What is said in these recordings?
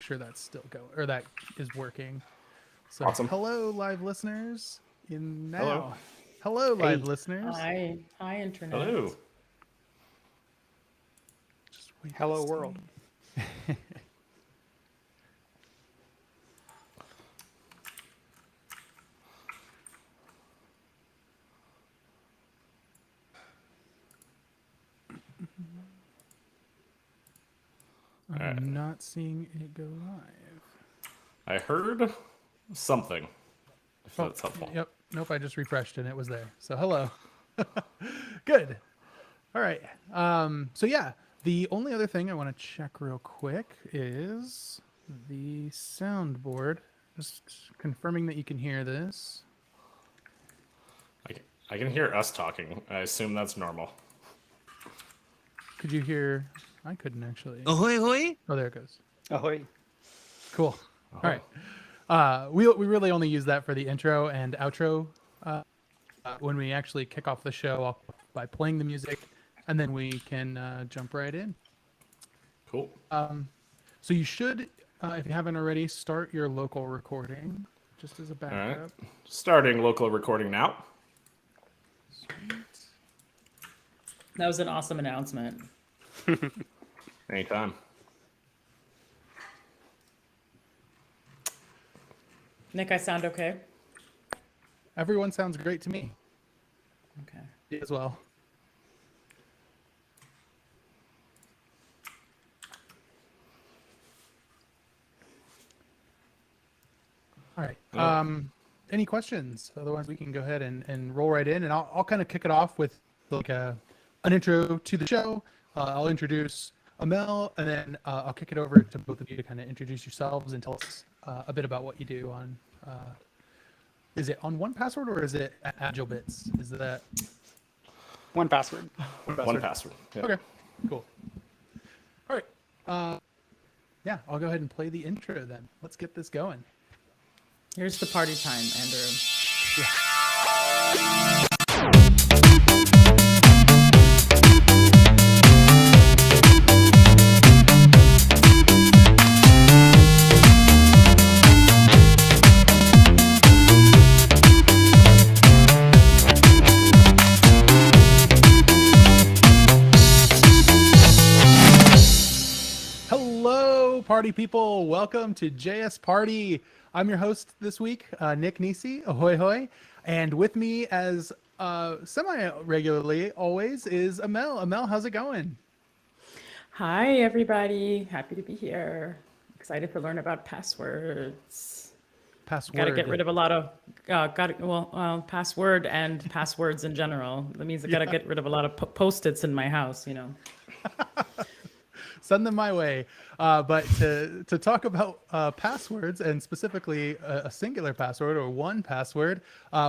sure that's still going, or that is working. So, Awesome. hello, live listeners. Hello. Hello, live Hey. listeners. Hi, internet. Hello. Just wait Hello, this world. time. All right. I'm not seeing it go live. I heard something. If that's helpful. Yep. Nope. I just refreshed and it was there. So hello. Good. All right. So yeah, the only other thing I want to check real quick is the soundboard. Just confirming that you can hear this. I can hear us talking. I assume that's normal. Could you hear? I couldn't actually. Ahoy, hoy! Oh, there it goes. Ahoy. Cool. All right. We really only use that for the intro and outro. When we actually kick off the show by playing the music, and then we can jump right in. Cool. So you should, if you haven't already, start your local recording, just as a All right. backup. Starting local recording now. Sweet. That was an awesome announcement. Anytime. Nick, I sound okay? Everyone sounds great to me Okay. as well. All right. Any questions? Otherwise, we can go ahead and roll right in, and I'll kind of kick it off with like an intro to the show. I'll introduce Amel, and then I'll kick it over to both of you to kind of introduce yourselves and tell us a bit about what you do on. Is it on 1Password or is it at Agile Bits? Is that 1Password. One password. Yeah. okay? Cool. All right. Yeah, I'll go ahead and play the intro then. Let's get this going. Here's the party time, Andrew. Hello, party people. Welcome to JS Party. I'm your host this week, Nick Nisi. Ahoy, hoy. And with me, as semi-regularly always, is Amel. Amel, how's it going? Hi, everybody. Happy to be here. Excited to learn about passwords. Password. Got to get rid of a lot of, password and passwords in general. That means I got to get rid of a lot of Post-its in my house, you know. Send them my way. But to talk about passwords, and specifically a singular password or 1Password,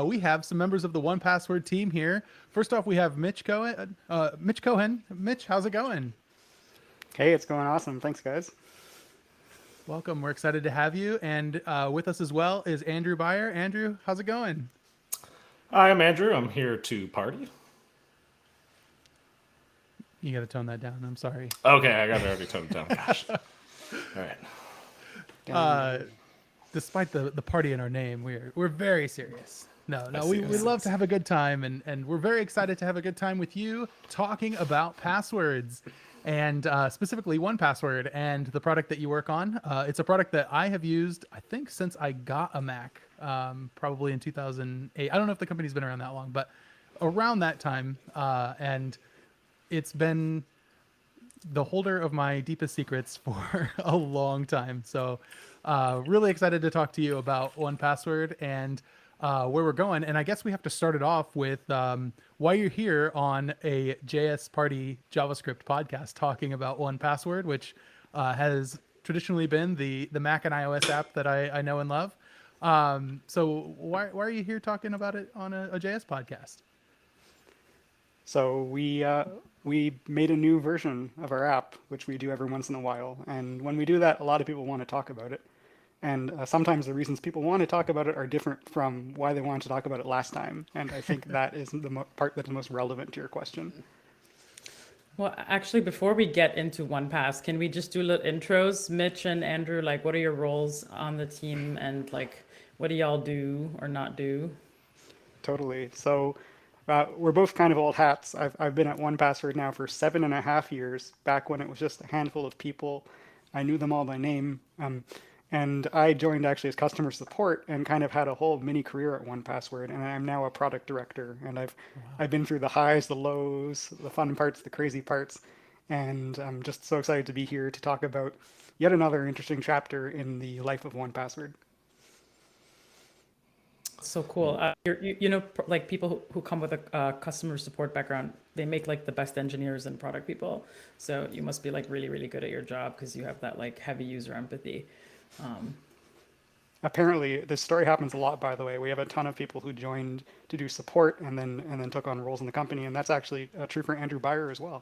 we have some members of the 1Password team here. First off, we have Mitch Cohen. Mitch, how's it going? Hey, it's going awesome. Thanks, guys. Welcome. We're excited to have you. And with us as well is Andrew Beyer. Andrew, how's it going? Hi, I'm Andrew. I'm here to party. You got to tone that down. I'm sorry. Okay, I got to already tone it down. Gosh. All right. Despite the party in our name, we're very serious. No, we love to have a good time, and we're very excited to have a good time with you talking about passwords, and specifically 1Password and the product that you work on. It's a product that I have used, I think, since I got a Mac, probably in 2008. I don't know if the company's been around that long, but around that time, and it's been the holder of my deepest secrets for a long time. So really excited to talk to you about 1Password and where we're going. And I guess we have to start it off with why you're here on a JS Party JavaScript podcast talking about 1Password, which has traditionally been the Mac and iOS app that I know and love. So why are you here talking about it on a JS podcast? So we made a new version of our app, which we do every once in a while. And when we do that, a lot of people want to talk about it. And sometimes the reasons people want to talk about it are different from why they wanted to talk about it last time. And I think that is the part that is most relevant to your question. Well, actually, before we get into OnePass, can we just do little intros? Mitch and Andrew, like, what are your roles on the team, and like, what do y'all do or not do? Totally. So we're both kind of old hats. I've been at 1Password now for 7.5 years, back when it was just a handful of people. I knew them all by name. And I joined actually as customer support and kind of had a whole mini career at 1Password. And I'm now a product director. And I've been through the highs, the lows, the fun parts, the crazy parts. And I'm just so excited to be here to talk about yet another interesting chapter in the life of 1Password. So cool. Like people who come with a customer support background, they make like the best engineers and product people. So you must be like really, really good at your job because you have that like heavy user empathy. Um, Apparently, this story happens a lot, by the way. We have a ton of people who joined to do support and then took on roles in the company, and that's actually true for Andrew Beyer as well.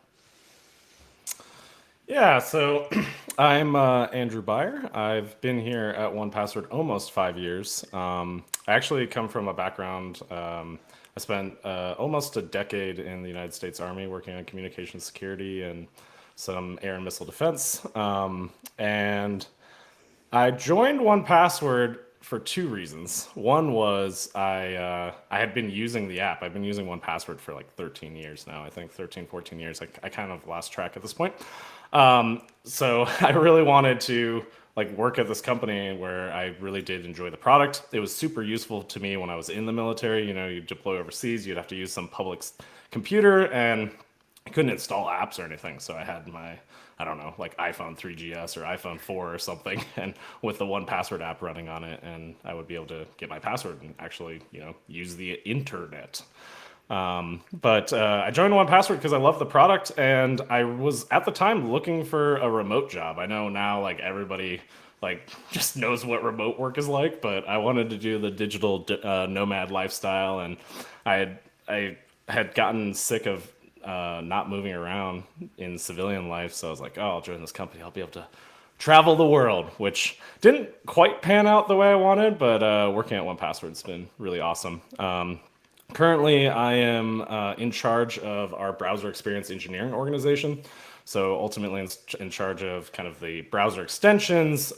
Yeah, so I'm Andrew Beyer. I've been here at 1Password almost 5 years. I actually come from a background, I spent almost a decade in the United States Army working on communication security and some air and missile defense. And I joined 1Password for two reasons. One was I had been using the app. I've been using 1Password for like 13 years now. I think 13, 14 years. I kind of lost track at this point. So I really wanted to like work at this company where I really did enjoy the product. It was super useful to me when I was in the military. You know, you deploy overseas, you'd have to use some public computer, and I couldn't install apps or anything. So I had my, I don't know, like iPhone 3GS or iPhone 4 or something, and with the 1Password app running on it, and I would be able to get my password and actually, you know, use the internet. But I joined 1Password because I love the product, and I was at the time looking for a remote job. I know now like everybody like just knows what remote work is like, but I wanted to do the digital nomad lifestyle, and I had gotten sick of not moving around in civilian life, so I was like, oh, I'll join this company. I'll be able to travel the world, which didn't quite pan out the way I wanted, but working at 1Password's been really awesome. Currently, I am in charge of our browser experience engineering organization. So ultimately in charge of kind of the browser extensions,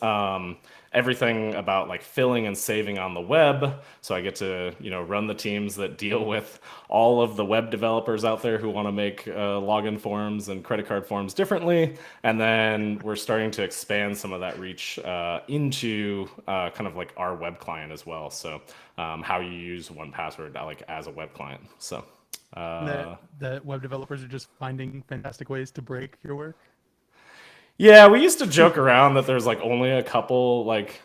everything about like filling and saving on the web. So I get to, you know, run the teams that deal with all of the web developers out there who want to make login forms and credit card forms differently. And then we're starting to expand some of that reach into kind of like our web client as well. So how you use 1Password like as a web client. So. The web developers are just finding fantastic ways to break your work. Yeah, we used to joke around that there's like only a couple like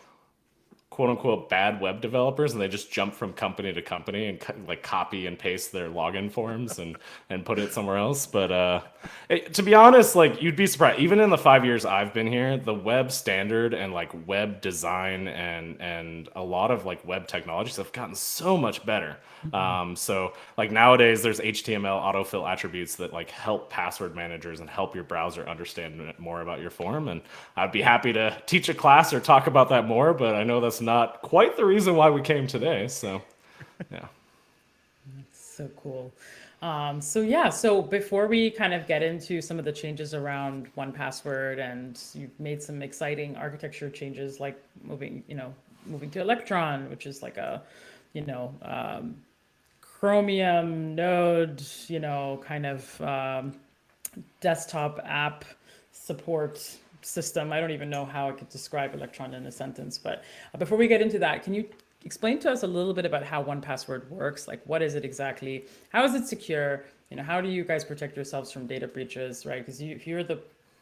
quote unquote bad web developers, and they just jump from company to company and like copy and paste their login forms and put it somewhere else. But to be honest, like you'd be surprised. Even in the 5 years I've been here, the web standard and like web design and a lot of like web technologies have gotten so much better. So like nowadays there's HTML autofill attributes that like help password managers and help your browser understand more about your form. And I'd be happy to teach a class or talk about that more, but I know that's not quite the reason why we came today. So yeah. So cool. So before we kind of get into some of the changes around 1Password, and you've made some exciting architecture changes like moving to Electron, which is like a, Chromium node, kind of desktop app support system. I don't even know how I could describe Electron in a sentence, but before we get into that, can you explain to us a little bit about how 1Password works? Like, what is it exactly? How is it secure? How do you guys protect yourselves from data breaches, right? Because if you're the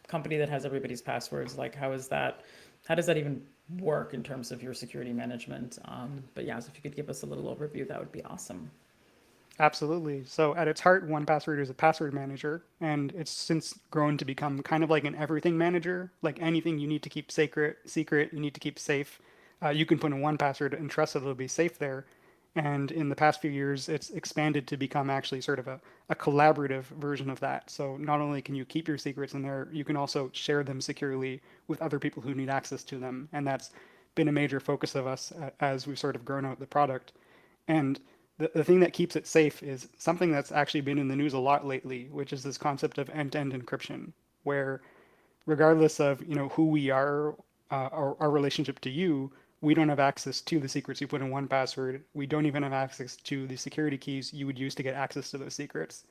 company that has everybody's passwords, like how does that even work in terms of your security management? But yeah, so if you could give us a little overview, that would be awesome. Absolutely. So at its heart, 1Password is a password manager, and it's since grown to become kind of like an everything manager. Like anything you need to keep secret, you need to keep safe. You can put in 1Password and trust that it'll be safe there. And in the past few years, it's expanded to become actually sort of a collaborative version of that. So not only can you keep your secrets in there, you can also share them securely with other people who need access to them. And that's been a major focus of us as we've sort of grown out the product. And the thing that keeps it safe is something that's actually been in the news a lot lately, which is this concept of end-to-end encryption, where regardless of who we are, our relationship to you, we don't have access to the secrets you put in 1Password. We don't even have access to the security keys you would use to get access to those secrets.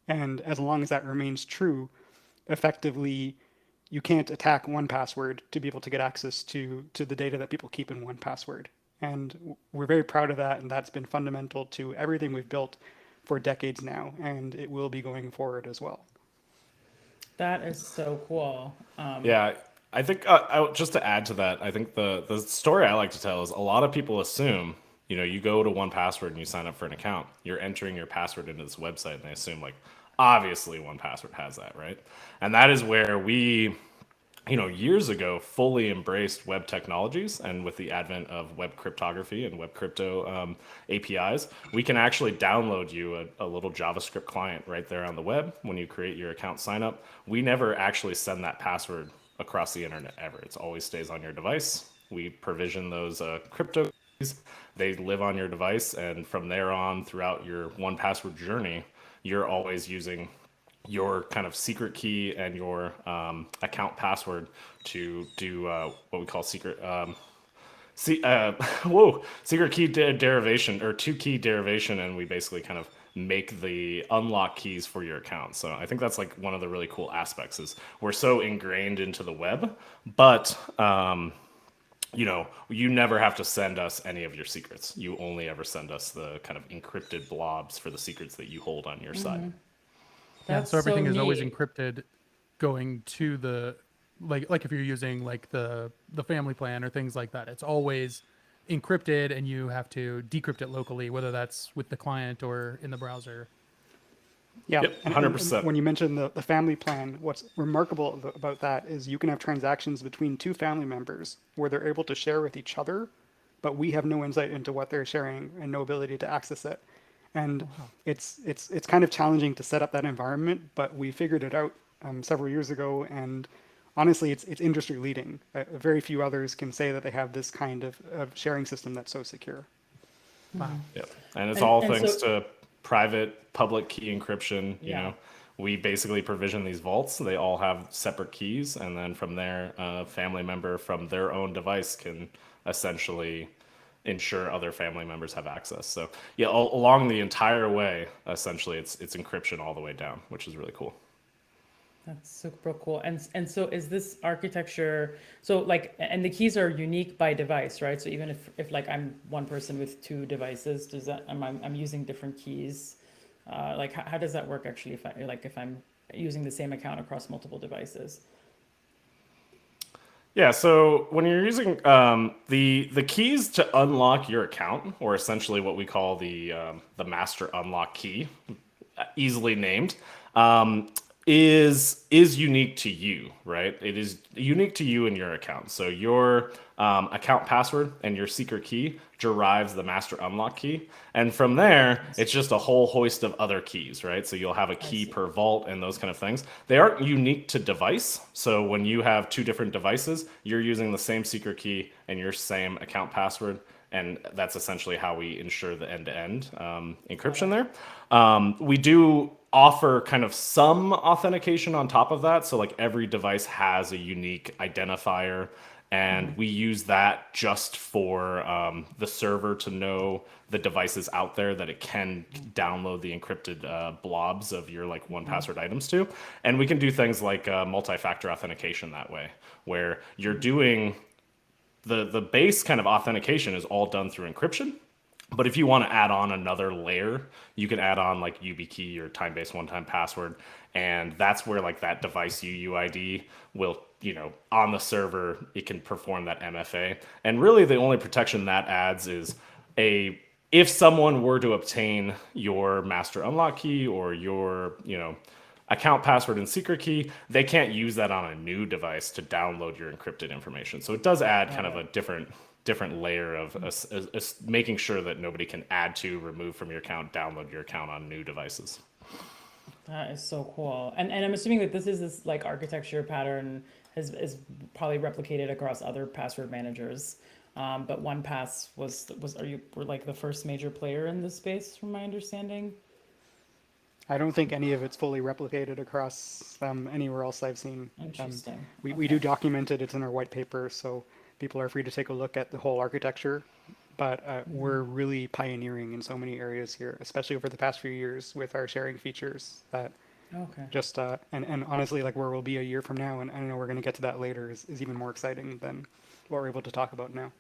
And as long as that remains true, effectively, you can't attack 1Password to be able to get access to the data that people keep in 1Password. And we're very proud of that, and that's been fundamental to everything we've built for decades now, and it will be going forward as well. That is so cool. Yeah, I think just to add to that, I think the story I like to tell is a lot of people assume, you go to 1Password and you sign up for an account, you're entering your password into this website, and they assume like, obviously 1Password has that, right? And that is where we, years ago fully embraced web technologies, and with the advent of web cryptography and web crypto APIs, we can actually download you a little JavaScript client right there on the web when you create your account sign up. We never actually send that password across the internet ever. It always stays on your device. We provision those crypto keys. They live on your device, and from there on throughout your 1Password journey, you're always using your kind of secret key and your account password to do what we call secret secret key derivation, or two key derivation, and we basically kind of make the unlock keys for your account. So I think that's like one of the really cool aspects is we're so ingrained into the web, but you never have to send us any of your secrets. You only ever send us the kind of encrypted blobs for the secrets that you hold on your side. Yeah, That's so everything is always neat. encrypted going to the like if you're using like the family plan or things like that, it's always encrypted and you have to decrypt it locally, whether that's with the client or in the browser. Yeah, Yep, and 100%. when you mentioned the family plan, what's remarkable about that is you can have transactions between two family members where they're able to share with each other, but we have no insight into what they're sharing and no ability to access it. And it's kind of challenging to set up that environment, but we figured it out several years ago, and honestly, it's industry leading. Very few others can say that they have this kind of sharing system that's so secure. Wow. Yep. And it's And all and thanks so to private public key encryption. yeah. We basically provision these vaults. They all have separate keys. And then from there, a family member from their own device can essentially ensure other family members have access. So yeah, along the entire way, essentially it's encryption all the way down, which is really cool. That's super cool. And so is this architecture, so like, and the keys are unique by device, right? So even if like I'm one person with two devices, does that, I'm using different keys? Like how does that work actually if I'm using the same account across multiple devices? Yeah, so when you're using the keys to unlock your account, or essentially what we call the master unlock key, easily named, is unique to you, right? It is unique to you and your account. So your account password and your secret key derives the master unlock key, and from there it's just a whole host of other keys, right? So you'll have a key see. per vault and those kind of things. They aren't unique to device. So when you have two different devices, you're using the same secret key and your same account password, and that's essentially how we ensure the end-to-end encryption there. We do offer kind of some authentication on top of that. So like every device has a unique identifier, and we use that just for the server to know the devices out there that it can download the encrypted blobs of your like 1Password items to. And we can do things like multi-factor authentication that way, where you're doing the base kind of authentication is all done through encryption. But if you want to add on another layer, you can add on like YubiKey or time-based one-time password, and that's where like that device UUID will, on the server, it can perform that MFA. And really the only protection that adds is if someone were to obtain your master unlock key or your, account password and secret key, they can't use that on a new device to download your encrypted information. So it does add kind of a different layer of making sure that nobody can add to, remove from your account, download your account on new devices. That is so cool. And I'm assuming that this like architecture pattern is probably replicated across other password managers. But OnePass were like the first major player in this space, from my understanding. I don't think any of it's fully replicated across anywhere else I've seen. Interesting. We do document it. It's in our white paper, so people are free to take a look at the whole architecture. But we're really pioneering in so many areas here, especially over the past few years with our sharing features. That Okay. just and honestly, like where we'll be a year from now, and I know we're going to get to that later, is even more exciting than what we're able to talk about now.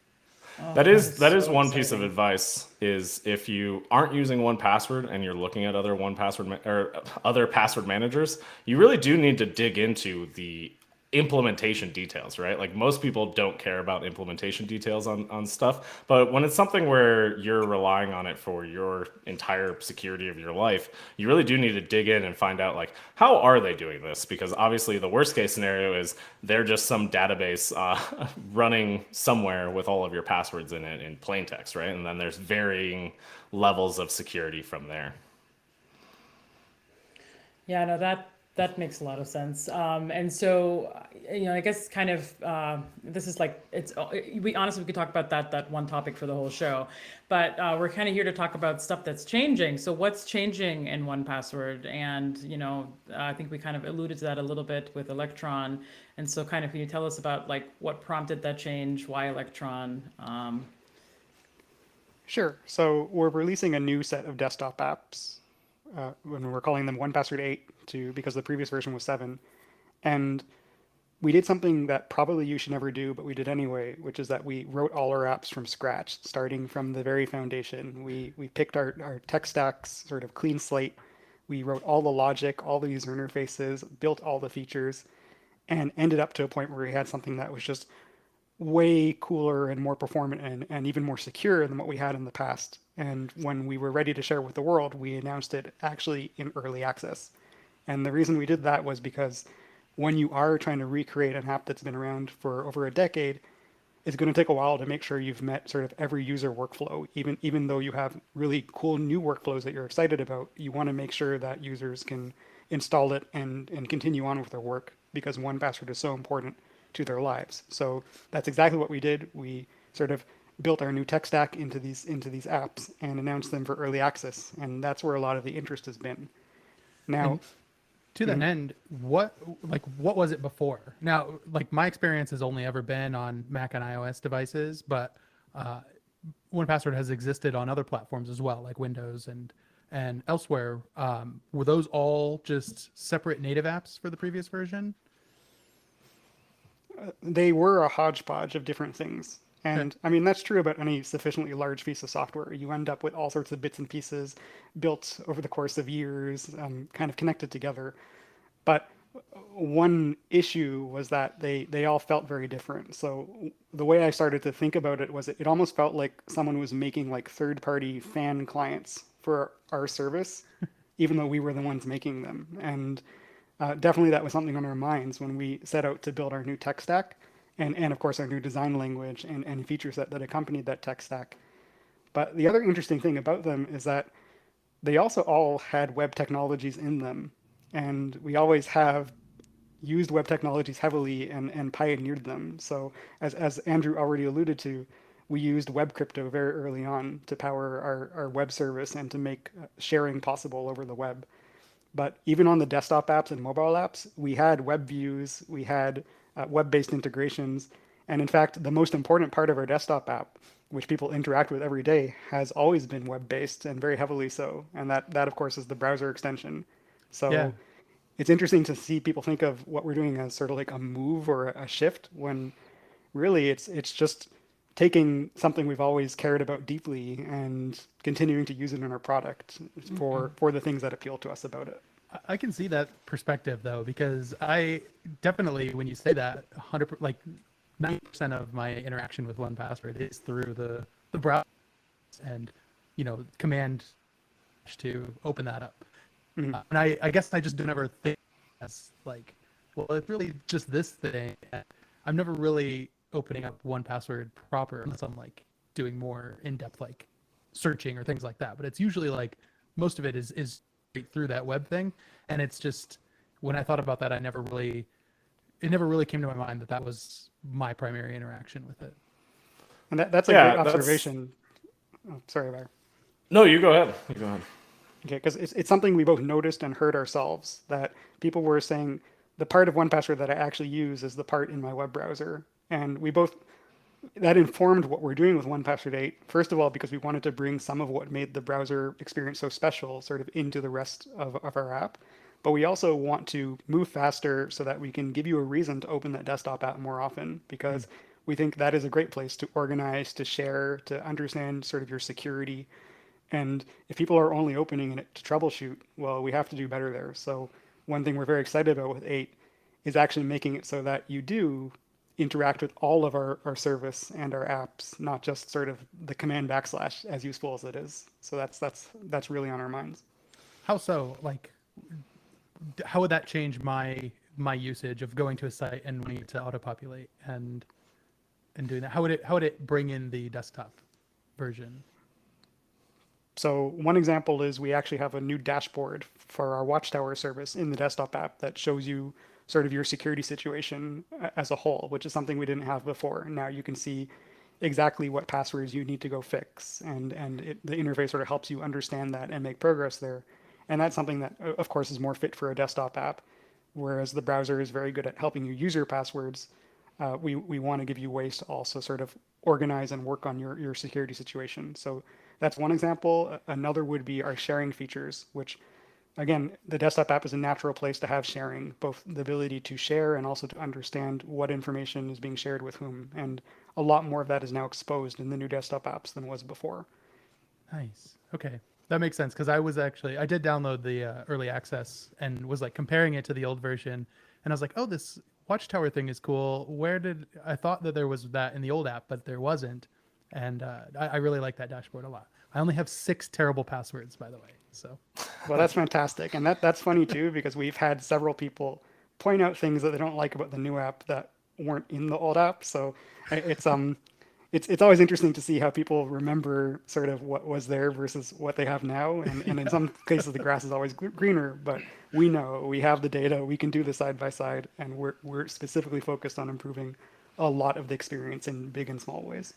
Oh, That is so one piece of exciting. advice is if you aren't using 1Password and you're looking at other 1Password or other password managers, you really do need to dig into the implementation details, right? Like most people don't care about implementation details on stuff, but when it's something where you're relying on it for your entire security of your life, you really do need to dig in and find out like how are they doing this? Because obviously the worst case scenario is they're just some database running somewhere with all of your passwords in it in plain text, right? And then there's varying levels of security from there. Yeah, no, that makes a lot of sense. And so, I guess kind of this is like we honestly we could talk about that one topic for the whole show, but we're kind of here to talk about stuff that's changing. So what's changing in 1Password? And I think we kind of alluded to that a little bit with Electron. And so, kind of, can you tell us about like what prompted that change? Why Electron? Sure. So we're releasing a new set of desktop apps. When we're calling them 1Password 8 because the previous version was 7. And we did something that probably you should never do, but we did anyway, which is that we wrote all our apps from scratch, starting from the very foundation. We picked our tech stacks, sort of clean slate. We wrote all the logic, all the user interfaces, built all the features, and ended up to a point where we had something that was just way cooler and more performant and even more secure than what we had in the past. And when we were ready to share with the world, we announced it actually in early access. And the reason we did that was because when you are trying to recreate an app that's been around for over a decade, it's going to take a while to make sure you've met sort of every user workflow. Even though you have really cool new workflows that you're excited about, you want to make sure that users can install it and continue on with their work, because 1Password is so important to their lives. So that's exactly what we did. We sort of built our new tech stack into these apps and announced them for early access, and that's where a lot of the interest has been. Now, And to that end, what was it before? Now, like my experience has only ever been on Mac and iOS devices, but 1Password has existed on other platforms as well, like Windows and elsewhere. Were those all just separate native apps for the previous version? they were a hodgepodge of different things. Okay. And I mean, that's true about any sufficiently large piece of software. You end up with all sorts of bits and pieces built over the course of years, kind of connected together. But one issue was that they all felt very different. So the way I started to think about it was it almost felt like someone was making like third-party fan clients for our service, even though we were the ones making them. And definitely that was something on our minds when we set out to build our new tech stack and of course our new design language and feature set that accompanied that tech stack. But the other interesting thing about them is that they also all had web technologies in them. And we always have used web technologies heavily and pioneered them. So as Andrew already alluded to, we used web crypto very early on to power our web service and to make sharing possible over the web. But even on the desktop apps and mobile apps, we had web views, we had web-based integrations. And in fact, the most important part of our desktop app, which people interact with every day, has always been web-based and very heavily so. And that of course, is the browser extension. So Yeah. it's interesting to see people think of what we're doing as sort of like a move or a shift, when really it's just taking something we've always cared about deeply and continuing to use it in our product for the things that appeal to us about it. I can see that perspective though, because I definitely, when you say that, 100 like 90% of my interaction with 1Password is through the browser and command to open that up. And I guess I just don't ever think as like, well, it's really just this thing. I'm never really opening up 1Password proper unless I'm like doing more in-depth like searching or things like that. But it's usually like most of it is straight through that web thing. And it's just, when I thought about that, it never really came to my mind that was my primary interaction with it. And that's a Yeah, great that's observation. Oh, sorry, Byron. no. You go ahead. You go ahead. Okay, because it's something we both noticed and heard ourselves that people were saying the part of 1Password that I actually use is the part in my web browser. And we both, that informed what we're doing with 1Password 8. First of all, because we wanted to bring some of what made the browser experience so special sort of into the rest of our app. But we also want to move faster so that we can give you a reason to open that desktop app more often, because we think that is a great place to organize, to share, to understand sort of your security. And if people are only opening it to troubleshoot, well, we have to do better there. So one thing we're very excited about with 8 is actually making it so that you do interact with all of our service and our apps, not just sort of the command backslash, as useful as it is. So that's really on our minds. How so? Like, how would that change my usage of going to a site and wanting it to auto-populate and doing that? How would it bring in the desktop version? So one example is we actually have a new dashboard for our Watchtower service in the desktop app that shows you sort of your security situation as a whole, which is something we didn't have before. And now you can see exactly what passwords you need to go fix, and the interface sort of helps you understand that and make progress there. And that's something that, of course, is more fit for a desktop app, whereas the browser is very good at helping you use your passwords. We want to give you ways to also sort of organize and work on your security situation. So that's one example. Another would be our sharing features, which, again, the desktop app is a natural place to have sharing, both the ability to share and also to understand what information is being shared with whom. And a lot more of that is now exposed in the new desktop apps than was before. Nice. Okay. That makes sense, because I did download the early access and was like comparing it to the old version, and I was like, oh, this Watchtower thing is cool. I thought that there was that in the old app, but there wasn't, and I really like that dashboard a lot. I only have 6 terrible passwords, by the way. So Well, that's fantastic. And that's funny too, because we've had several people point out things that they don't like about the new app that weren't in the old app. So it's always interesting to see how people remember sort of what was there versus what they have now. And in some cases, the grass is always greener, but we know we have the data, we can do the side by side, and we're specifically focused on improving a lot of the experience in big and small ways.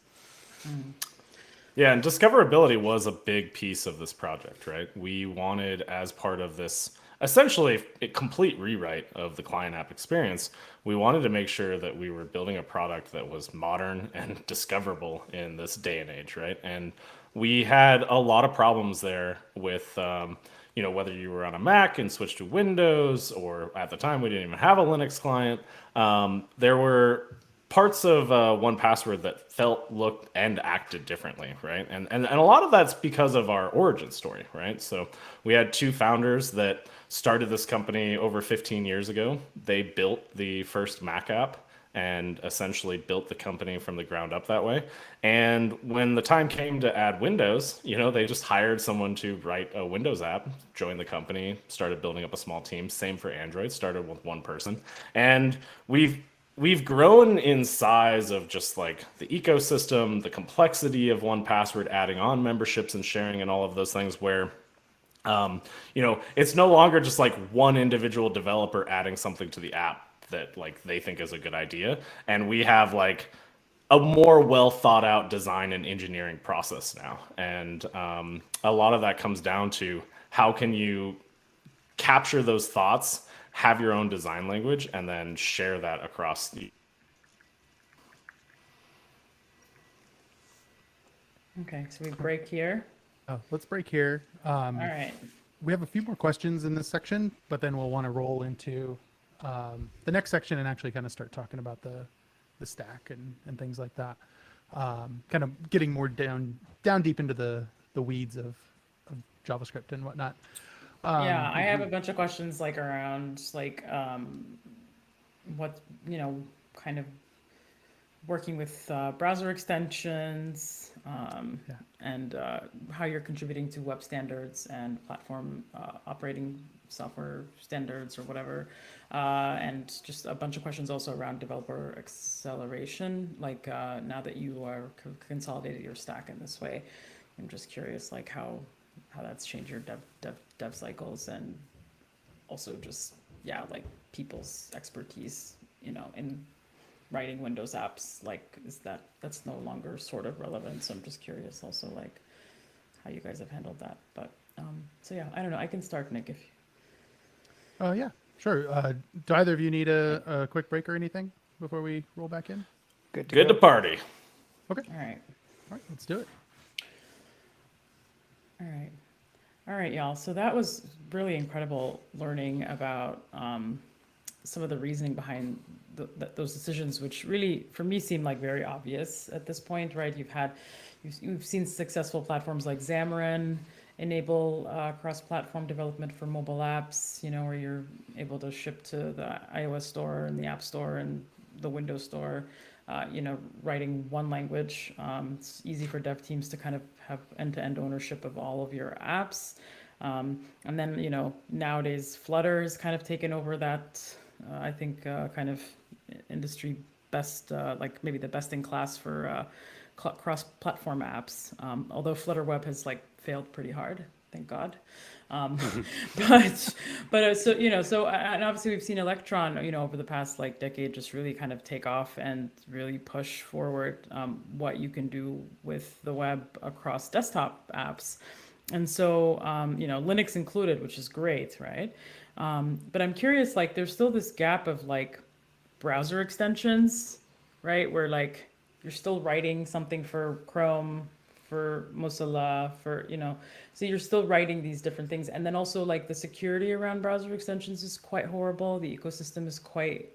Yeah, and discoverability was a big piece of this project, right? We wanted, as part of this essentially a complete rewrite of the client app experience, we wanted to make sure that we were building a product that was modern and discoverable in this day and age, right? And we had a lot of problems there with, whether you were on a Mac and switched to Windows, or at the time we didn't even have a Linux client. There were parts of 1Password that felt, looked, and acted differently, right? And a lot of that's because of our origin story, right? So we had 2 founders that started this company over 15 years ago. They built the first Mac app and essentially built the company from the ground up that way. And when the time came to add Windows, they just hired someone to write a Windows app, joined the company, started building up a small team. Same for Android, started with 1 person. And we've grown in size of just like the ecosystem, the complexity of 1Password, adding on memberships and sharing and all of those things, where it's no longer just like one individual developer adding something to the app that like they think is a good idea. And we have like a more well thought out design and engineering process now. And a lot of that comes down to how can you capture those thoughts, have your own design language, and then share that across the. Okay, so we break here. let's break here. All right. We have a few more questions in this section, but then we'll want to roll into the next section and actually kind of start talking about the stack and things like that. Kind of getting more down deep into the weeds of JavaScript and whatnot. Yeah, I have a bunch of questions like around like what kind of working with browser extensions and how you're contributing to web standards and platform operating software standards or whatever, and just a bunch of questions also around developer acceleration. Like now that you are consolidated your stack in this way, I'm just curious like how that's changed your dev cycles, and also just like people's expertise in writing Windows apps, like that's no longer sort of relevant. So I'm just curious also like how you guys have handled that. But so yeah, I don't know. I can start, Nick, if Yeah, sure. Do either of you need a quick break or anything before we roll back in? Good to Good to go. party. Okay. all right. All right, let's do it. All right. All right, y'all. So that was really incredible learning about some of the reasoning behind those decisions, which really, for me, seem like very obvious at this point, right? You've seen successful platforms like Xamarin enable cross-platform development for mobile apps, where you're able to ship to the iOS store and the App Store and the Windows Store. Writing one language. It's easy for dev teams to kind of have end-to-end ownership of all of your apps. And then, nowadays Flutter has kind of taken over that, I think, kind of industry best, like maybe the best in class for cross-platform apps. Although Flutter Web has like failed pretty hard, thank God. So and obviously we've seen Electron, over the past like decade just really kind of take off and really push forward what you can do with the web across desktop apps. And so, Linux included, which is great, right? But I'm curious, like, there's still this gap of like browser extensions, right? Where like you're still writing something for Chrome, for Mozilla, so you're still writing these different things. And then also like the security around browser extensions is quite horrible. The ecosystem is quite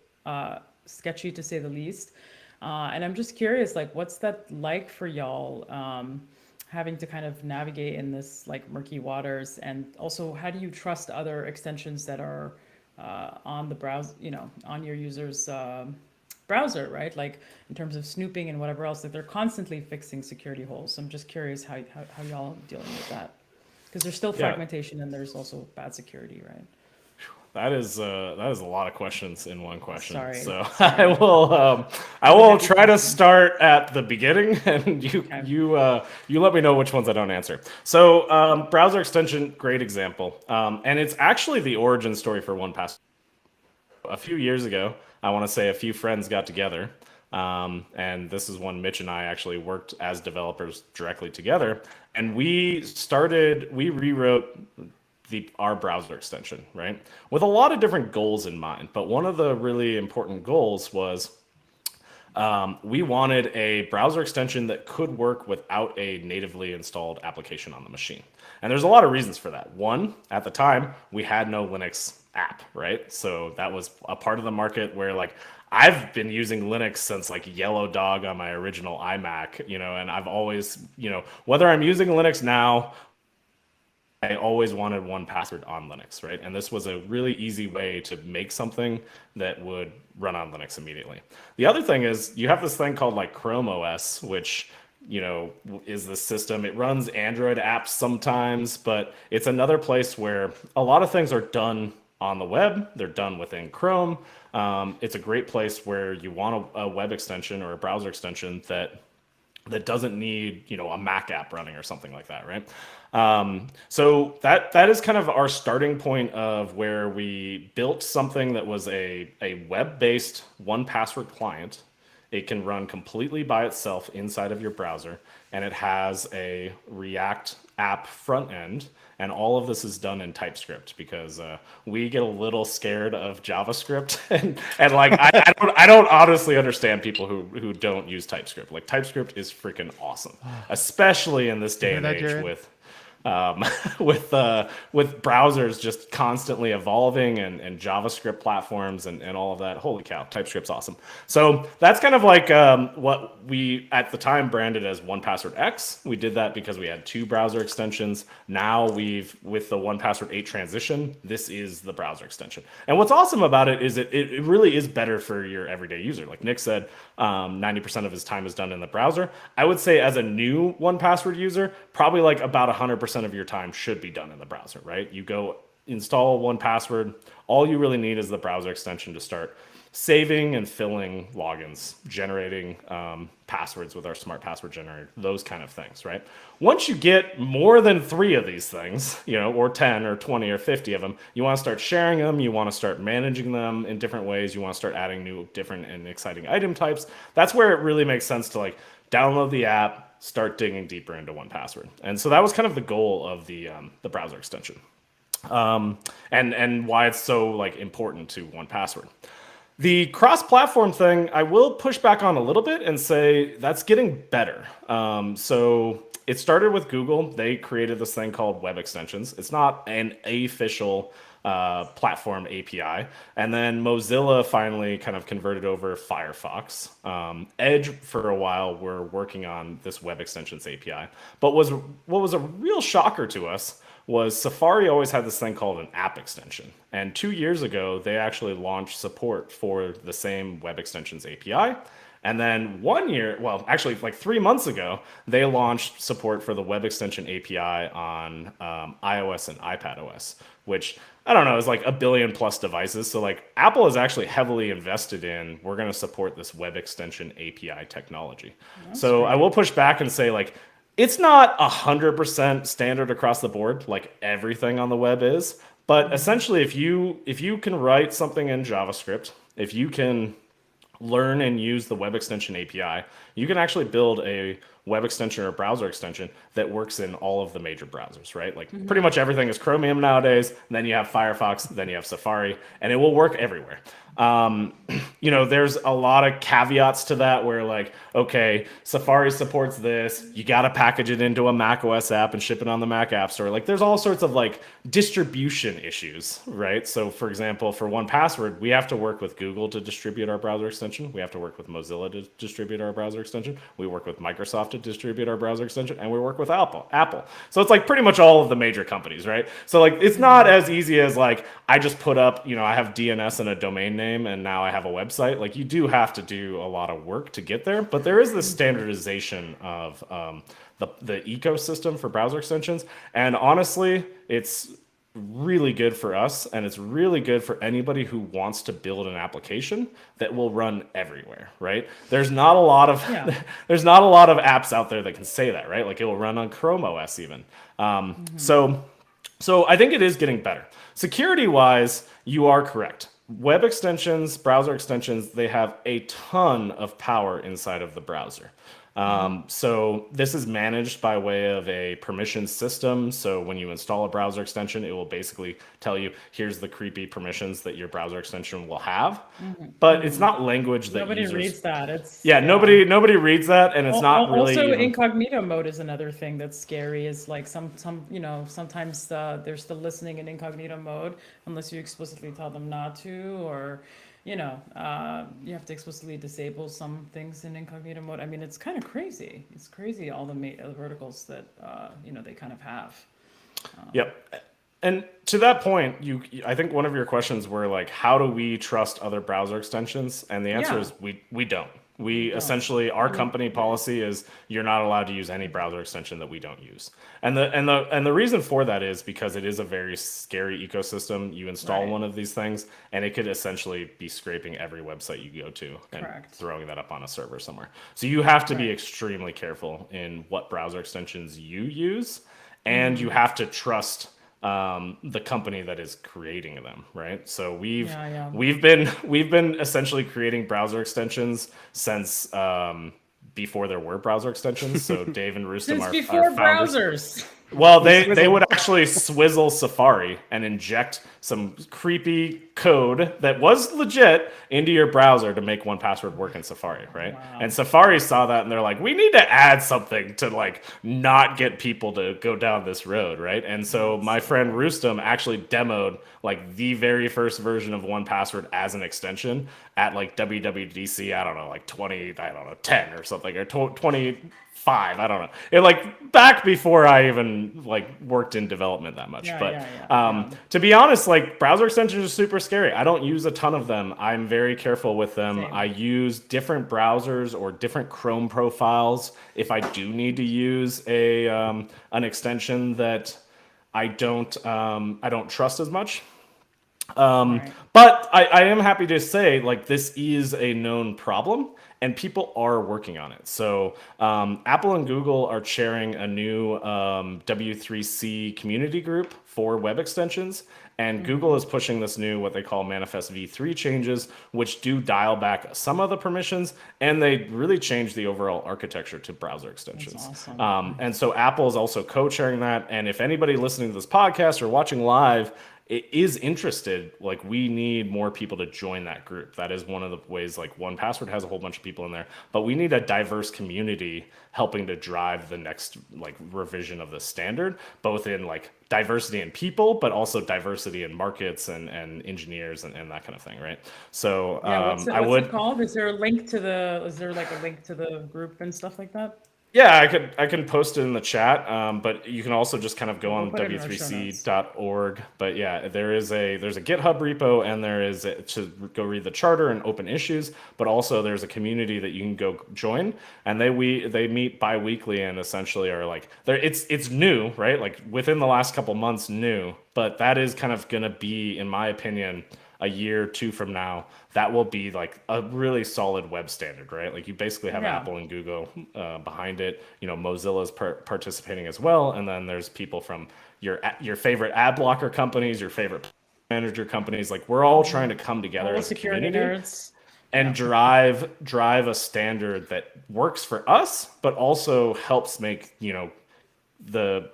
sketchy to say the least. And I'm just curious, like, what's that like for y'all? Having to kind of navigate in this like murky waters, and also how do you trust other extensions that are on the browser, on your user's browser, right? Like in terms of snooping and whatever else, like they're constantly fixing security holes. So I'm just curious how y'all are dealing with that, because there's still fragmentation and there's also bad security, right? That is a lot of questions in one question. Sorry. So I will try to start at the beginning, and you let me know which ones I don't answer. So browser extension, great example, and it's actually the origin story for 1Password. A few years ago, I want to say a few friends got together, and this is when Mitch and I actually worked as developers directly together, and we rewrote our browser extension, right? With a lot of different goals in mind. But one of the really important goals was we wanted a browser extension that could work without a natively installed application on the machine. And there's a lot of reasons for that. One, at the time, we had no Linux app, right? So that was a part of the market where like I've been using Linux since like Yellow Dog on my original iMac, and I've always, whether I'm using Linux now, I always wanted 1Password on Linux, right? And this was a really easy way to make something that would run on Linux immediately. The other thing is you have this thing called like Chrome OS, which is the system. It runs Android apps sometimes, but it's another place where a lot of things are done on the web. They're done within Chrome. It's a great place where you want a web extension or a browser extension that doesn't need a Mac app running or something like that, right? So that is kind of our starting point of where we built something that was a web-based 1Password client. It can run completely by itself inside of your browser, and it has a React app front end, and all of this is done in TypeScript because we get a little scared of JavaScript, and like I don't honestly understand people who don't use TypeScript. Like TypeScript is freaking awesome, especially in this day and age Jared? with browsers just constantly evolving and JavaScript platforms and all of that. Holy cow, TypeScript's awesome. So that's kind of like what we at the time branded as 1Password X. We did that because we had two browser extensions. Now with the 1Password 8 transition, this is the browser extension. And what's awesome about it is it really is better for your everyday user. Like Nick said, 90% of his time is done in the browser. I would say as a new 1Password user, probably like about 100% of your time should be done in the browser, right? You go install 1Password. All you really need is the browser extension to start saving and filling logins, generating passwords with our smart password generator, those kind of things, right? Once you get more than 3 of these things, or 10 or 20 or 50 of them, you want to start sharing them. You want to start managing them in different ways. You want to start adding new, different, and exciting item types. That's where it really makes sense to download the app, start digging deeper into 1Password. And so that was kind of the goal of the browser extension, and why it's so important to 1Password. The cross-platform thing, I will push back on a little bit and say that's getting better. So it started with Google. They created this thing called Web Extensions. It's not an official platform API. And then Mozilla finally kind of converted over Firefox. Edge, for a while, were working on this Web Extensions API. But what was a real shocker to us was Safari always had this thing called an app extension. And 2 years ago, they actually launched support for the same Web Extensions API. And then 3 months ago, they launched support for the Web Extension API on iOS and iPadOS, which, I don't know, is like 1 billion plus devices. So Apple is actually heavily invested in, we're going to support this Web Extension API technology. So great. I will push back and say it's not 100% standard across the board like everything on the web is, but essentially if you can write something in JavaScript, if you can learn and use the Web Extension API, you can actually build a web extension or browser extension that works in all of the major browsers, right? Pretty much everything is Chromium nowadays, and then you have Firefox, then you have Safari, and it will work everywhere. There's a lot of caveats to that where okay, Safari supports this, you got to package it into a Mac OS app and ship it on the Mac App Store. There's all sorts of distribution issues, right? So for example, for 1Password, we have to work with Google to distribute our browser extension. We have to work with Mozilla to distribute our browser extension. We work with Microsoft to distribute our browser extension, and we work with Apple. So it's pretty much all of the major companies, right? So it's not as easy as I just put up, I have DNS and a domain name, and now I have a website. You do have to do a lot of work to get there, but there is this standardization of the ecosystem for browser extensions. And honestly, it's really good for us, and it's really good for anybody who wants to build an application that will run everywhere, right? There's not a lot of there's not a lot of apps out there that can say that, right? It will run on Chrome OS even. So I think it is getting better. Security wise, you are correct. Web extensions, browser extensions, they have a ton of power inside of the browser. So this is managed by way of a permission system. So when you install a browser extension, it will basically tell you, here's the creepy permissions that your browser extension will have. But it's not language that nobody users... reads that. Nobody reads that, and it's not really... Also, incognito mode is another thing that's scary. Is sometimes they're still listening in incognito mode unless you explicitly tell them not to, or you have to explicitly disable some things in incognito mode. I mean, it's kind of crazy. It's crazy all the verticals that they kind of have. Yep. And to that point, I think one of your questions were how do we trust other browser extensions? And the answer is we don't. We essentially, our company policy is you're not allowed to use any browser extension that we don't use. And the reason for that is because it is a very scary ecosystem. You install one of these things, and it could essentially be scraping every website you go to and throwing that up on a server somewhere. So you have to be extremely careful in what browser extensions you use, and you have to trust the company that is creating them, right? So we've been essentially creating browser extensions since before there were browser extensions. So Dave and Rustam Since are before founders. browsers. Well, they would actually swizzle Safari and inject some creepy code that was legit into your browser to make 1Password work in Safari, right? Wow. And Safari saw that and they're like, we need to add something to not get people to go down this road, right? And so my friend Rustam actually demoed the very first version of 1Password as an extension at WWDC, 10 or something, or 25, I don't know. It back before I even worked in development that much. To be honest, browser extensions are super scary. I don't use a ton of them. I'm very careful with them. Same. I use different browsers or different Chrome profiles if I do need to use an extension that I don't trust as much. Right. But I am happy to say, like, this is a known problem and people are working on it. So Apple and Google are chairing a new W3C community group for web extensions. And Google is pushing this new, what they call Manifest v3 changes, which do dial back some of the permissions, and they really change the overall architecture to browser extensions. That's awesome. And so Apple is also co-chairing that. And if anybody listening to this podcast or watching live is interested, like, we need more people to join that group. That is one of the ways, like, 1Password has a whole bunch of people in there, but we need a diverse community helping to drive the next, like, revision of the standard, both in, like, diversity in people, but also diversity in markets and engineers and that kind of thing, right? So Yeah, what's I would it called? Is there a link to is there like a link to the group and stuff like that? Yeah, I can post it in the chat, but you can also just kind of go We'll on put it in our show notes. w3c.org. But yeah, there's a GitHub repo, and there is to go read the charter and open issues. But also there's a community that you can go join, and they meet bi-weekly and essentially are like, it's new, right? Like within the last couple months, new. But that is kind of gonna be, in my opinion, a year or two from now, that will be like a really solid web standard, right? Like you basically have Yeah. Apple and Google behind it. You know, Mozilla's participating as well, and then there's people from your favorite ad blocker companies, your favorite manager companies. Like we're all trying to come together All the as a security community nerds. and drive a standard that works for us, but also helps make, you know, the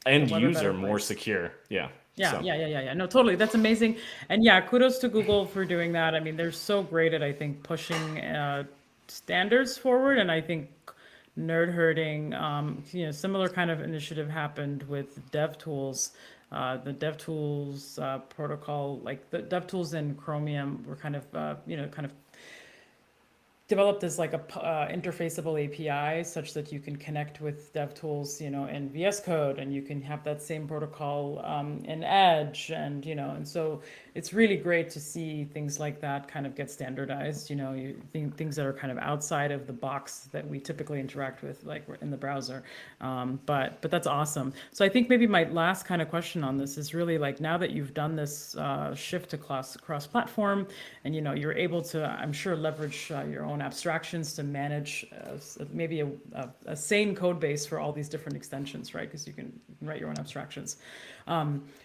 end web a user better more place. secure. Yeah. Yeah, So. yeah. No, totally. That's amazing. And yeah, kudos to Google for doing that. I mean, they're so great at, I think, pushing standards forward. And I think nerd herding, similar kind of initiative happened with DevTools. The DevTools protocol, like the DevTools and Chromium were kind of, kind of developed as like a interfaceable API such that you can connect with DevTools, in VS Code, and you can have that same protocol in Edge, and and so it's really great to see things like that kind of get standardized. Things that are kind of outside of the box that we typically interact with, like in the browser. But that's awesome. So I think maybe my last kind of question on this is really like, now that you've done this shift to cross-platform, and you're able to, I'm sure, leverage your own abstractions to manage maybe a sane code base for all these different extensions, right? Because you can write your own abstractions.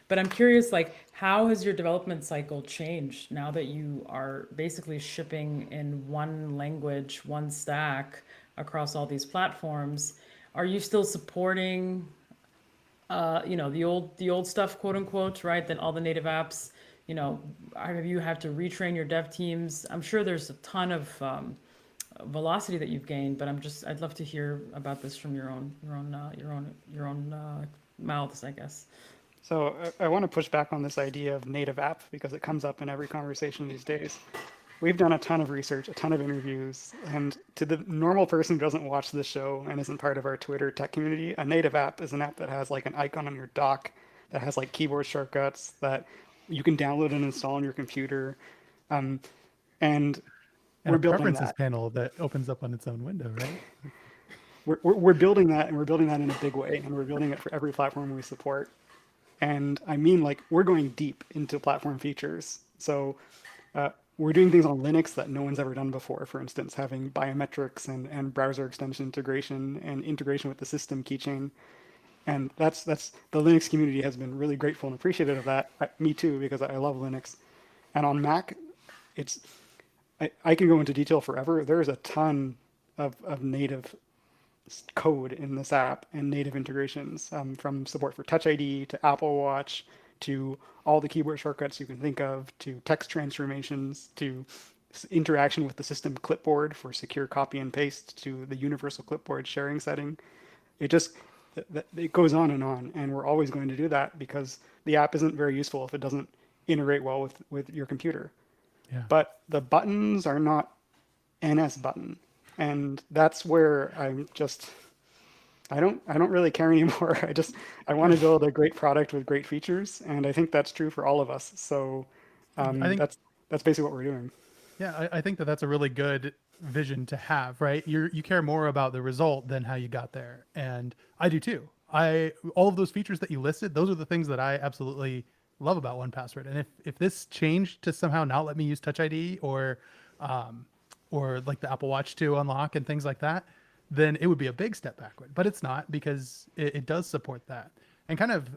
But I'm curious, like, how has your development cycle changed now that you are basically shipping in one language, one stack across all these platforms? Are you still supporting, the old stuff, quote unquote, right? Then all the native apps, have you had to retrain your dev teams? I'm sure there's a ton of velocity that you've gained, but I'd love to hear about this from your own mouths, I guess. So I want to push back on this idea of native app because it comes up in every conversation these days. We've done a ton of research, a ton of interviews, and to the normal person who doesn't watch this show and isn't part of our Twitter tech community, a native app is an app that has like an icon on your dock, that has like keyboard shortcuts, that you can download and install on your computer, and And we're a building preferences that. panel that opens up on its own window, right? We're building that, and we're building that in a big way, and we're building it for every platform we support. And I mean, like, we're going deep into platform features. So we're doing things on Linux that no one's ever done before. For instance, having biometrics and browser extension integration and integration with the system keychain. And that's the Linux community has been really grateful and appreciative of that. Me too, because I love Linux. And on Mac, I can go into detail forever. There's a ton of native code in this app and native integrations, from support for Touch ID to Apple Watch to all the keyboard shortcuts you can think of, to text transformations, to interaction with the system clipboard for secure copy and paste, to the universal clipboard sharing setting. It goes on, and we're always going to do that because the app isn't very useful if it doesn't integrate well with your computer. Yeah. But the buttons are not NS button. And that's where I don't really care anymore. I want to build a great product with great features, and I think that's true for all of us. So I think that's basically what we're doing. Yeah, I think that's a really good vision to have, right? You care more about the result than how you got there, and I do too. All of those features that you listed, those are the things that I absolutely love about 1Password. And if this changed to somehow not let me use Touch ID or like the Apple Watch to unlock and things like that, then it would be a big step backward. But it's not, because it does support that. And kind of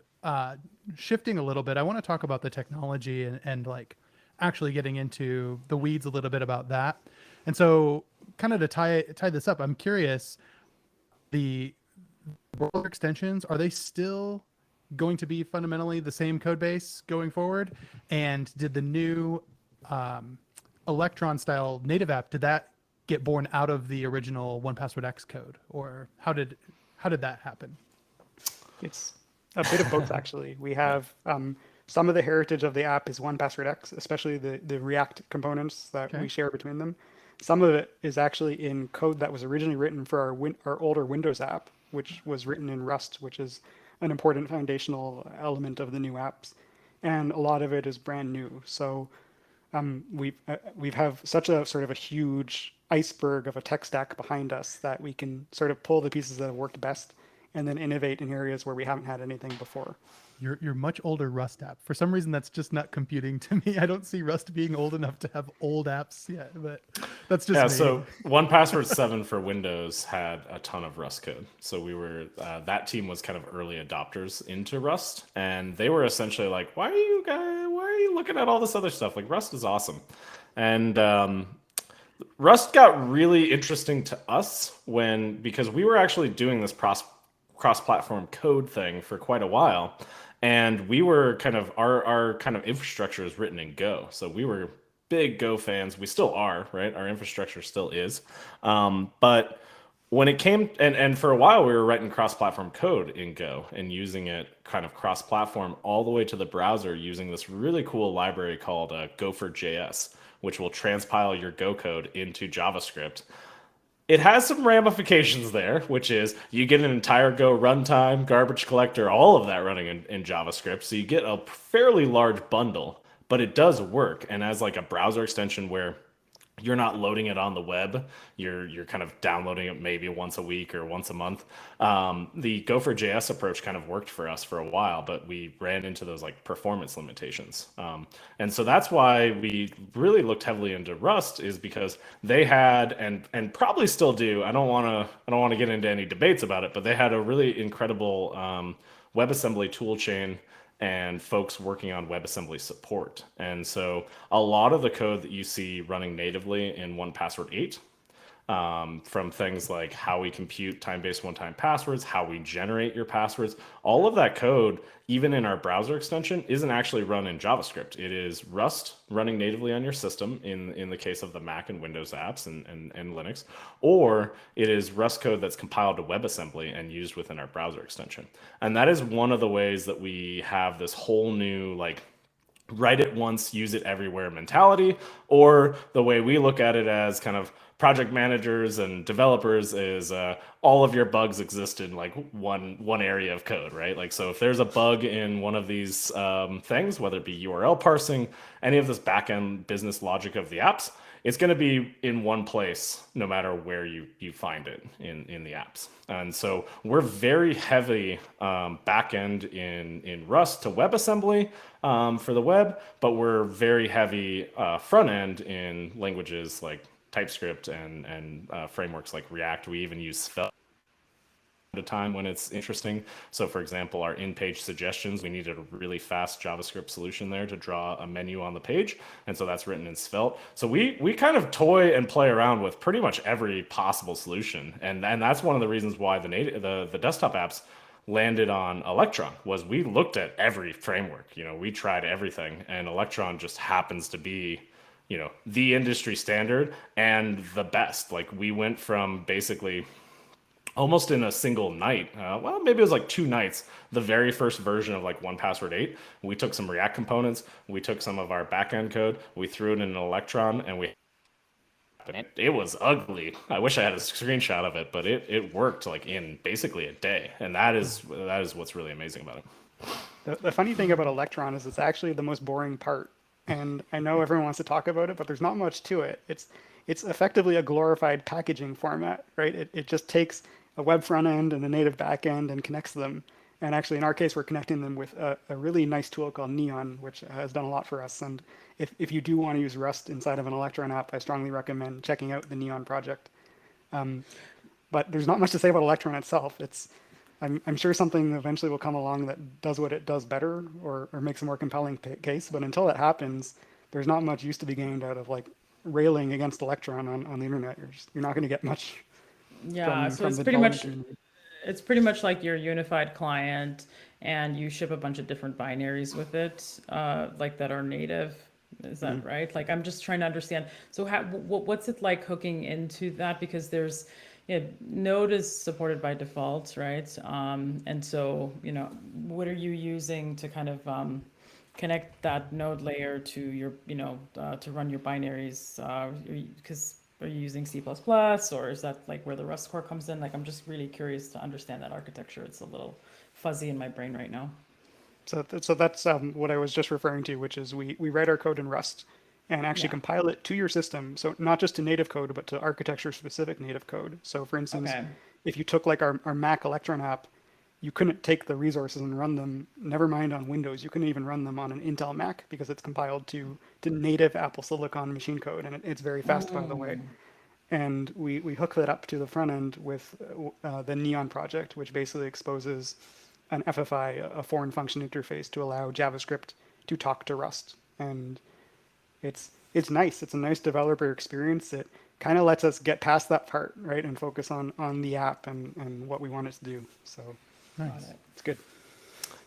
shifting a little bit, I want to talk about the technology and like actually getting into the weeds a little bit about that. And so kind of to tie this up, I'm curious, the browser extensions, are they still going to be fundamentally the same code base going forward? And did the new Electron style native app, did that get born out of the original 1Password X code, or how did that happen? It's a bit of both, actually. We have some of the heritage of the app is 1Password X, especially the React components that we share between them. Some of it is actually in code that was originally written for our older Windows app, which was written in Rust, which is an important foundational element of the new apps. And a lot of it is brand new. So we have such a sort of a huge iceberg of a tech stack behind us that we can sort of pull the pieces that have worked best and then innovate in areas where we haven't had anything before. Your much older Rust app. For some reason, that's just not computing to me. I don't see Rust being old enough to have old apps yet, but that's just me. So 1Password 7 for Windows had a ton of Rust code. So we were that team was kind of early adopters into Rust, and they were essentially like, why are you looking at all this other stuff? Like, Rust is awesome. And Rust got really interesting to us because we were actually doing this cross-platform code thing for quite a while. And we were kind of, our kind of infrastructure is written in Go. So we were big Go fans. We still are, right? Our infrastructure still is. But when it came, and for a while, we were writing cross-platform code in Go and using it kind of cross-platform all the way to the browser using this really cool library called Gopher.js, which will transpile your Go code into JavaScript. It has some ramifications there, which is you get an entire Go runtime, garbage collector, all of that running in JavaScript. So you get a fairly large bundle, but it does work. And as like a browser extension where you're not loading it on the web, you're kind of downloading it maybe once a week or once a month. The Gopher.js approach kind of worked for us for a while, but we ran into those like performance limitations. And so that's why we really looked heavily into Rust, is because they had and probably still do. I don't want to get into any debates about it, but they had a really incredible WebAssembly toolchain and folks working on WebAssembly support. And so a lot of the code that you see running natively in 1Password 8, from things like how we compute time-based one-time passwords, how we generate your passwords, all of that code, even in our browser extension, isn't actually run in JavaScript. It is Rust running natively on your system in the case of the Mac and Windows apps and Linux, or it is Rust code that's compiled to WebAssembly and used within our browser extension. And that is one of the ways that we have this whole new, like, write it once, use it everywhere mentality, or the way we look at it as kind of project managers and developers is all of your bugs exist in like one area of code, right? Like, so if there's a bug in one of these things, whether it be URL parsing, any of this backend business logic of the apps, it's going to be in one place no matter where you find it in the apps. And so we're very heavy backend in Rust to WebAssembly for the web, but we're very heavy front end in languages like TypeScript and frameworks like React. We even use Svelte at a time when it's interesting. So for example, our in-page suggestions, we needed a really fast JavaScript solution there to draw a menu on the page. And so that's written in Svelte. So we kind of toy and play around with pretty much every possible solution. And that's one of the reasons why the desktop apps landed on Electron, was we looked at every framework. We tried everything, and Electron just happens to be the industry standard and the best. Like, we went from basically almost in a single night, well, maybe it was like 2 nights, the very first version of like 1Password 8, we took some React components, we took some of our backend code, we threw it in an Electron, and it was ugly. I wish I had a screenshot of it, but it worked like in basically a day. And that is what's really amazing about it. The funny thing about Electron is it's actually the most boring part. And I know everyone wants to talk about it, but there's not much to it. It's effectively a glorified packaging format, right? It just takes a web front end and a native back end and connects them. And actually, in our case, we're connecting them with a really nice tool called Neon, which has done a lot for us. And if you do want to use Rust inside of an Electron app, I strongly recommend checking out the Neon project. But there's not much to say about Electron itself. I'm sure something eventually will come along that does what it does better or makes a more compelling case. But until that happens, there's not much use to be gained out of like railing against Electron on the internet. You're not going to get much Yeah, so from it's the pretty much development community. it's pretty much like your unified client, and you ship a bunch of different binaries with it, like that are native. Is that right? Like, I'm just trying to understand. So, what's it like hooking into that? Because there's, Node is supported by default, right? And so, what are you using to kind of connect that node layer to your, to run your binaries? Because are you using C++, or is that like where the Rust core comes in? Like, I'm just really curious to understand that architecture. It's a little fuzzy in my brain right now. So that's what I was just referring to, which is we write our code in Rust and actually Yeah. compile it to your system. So not just to native code, but to architecture specific native code. So for instance, Okay. if you took like our Mac Electron app, you couldn't take the resources and run them, never mind on Windows, you couldn't even run them on an Intel Mac because it's compiled to native Apple Silicon machine code, and it's very fast, by the way. And we hook that up to the front end with the Neon project, which basically exposes an FFI, a foreign function interface, to allow JavaScript to talk to Rust. And it's nice. It's a nice developer experience. It kind of lets us get past that part, right, and focus on the app and what we want it to do. So Nice. it's good.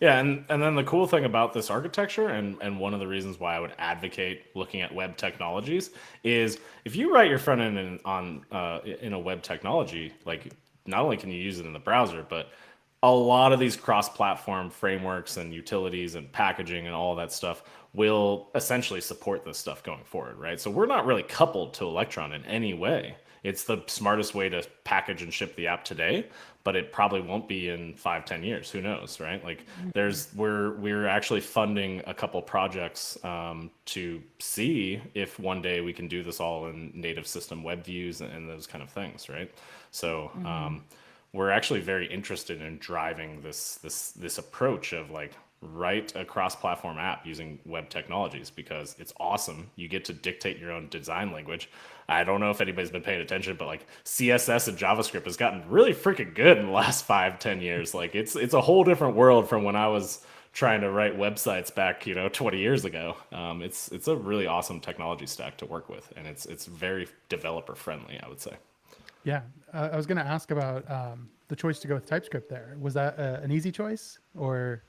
Yeah, and then the cool thing about this architecture, and one of the reasons why I would advocate looking at web technologies, is if you write your front end in a web technology, like not only can you use it in the browser, but a lot of these cross-platform frameworks and utilities and packaging and all that stuff will essentially support this stuff going forward, right? So we're not really coupled to Electron in any way. It's the smartest way to package and ship the app today, but it probably won't be in 5-10 years. Who knows, right? Like we're actually funding a couple projects to see if one day we can do this all in native system web views and those kind of things, right? So we're actually very interested in driving this approach of like write a cross-platform app using web technologies, because it's awesome. You get to dictate your own design language. I don't know if anybody's been paying attention, but like CSS and JavaScript has gotten really freaking good in the last 5-10 years. Like it's a whole different world from when I was trying to write websites back 20 years ago. It's a really awesome technology stack to work with, and it's very developer friendly, I would say. Yeah, I was going to ask about the choice to go with TypeScript there. Was that an easy choice, or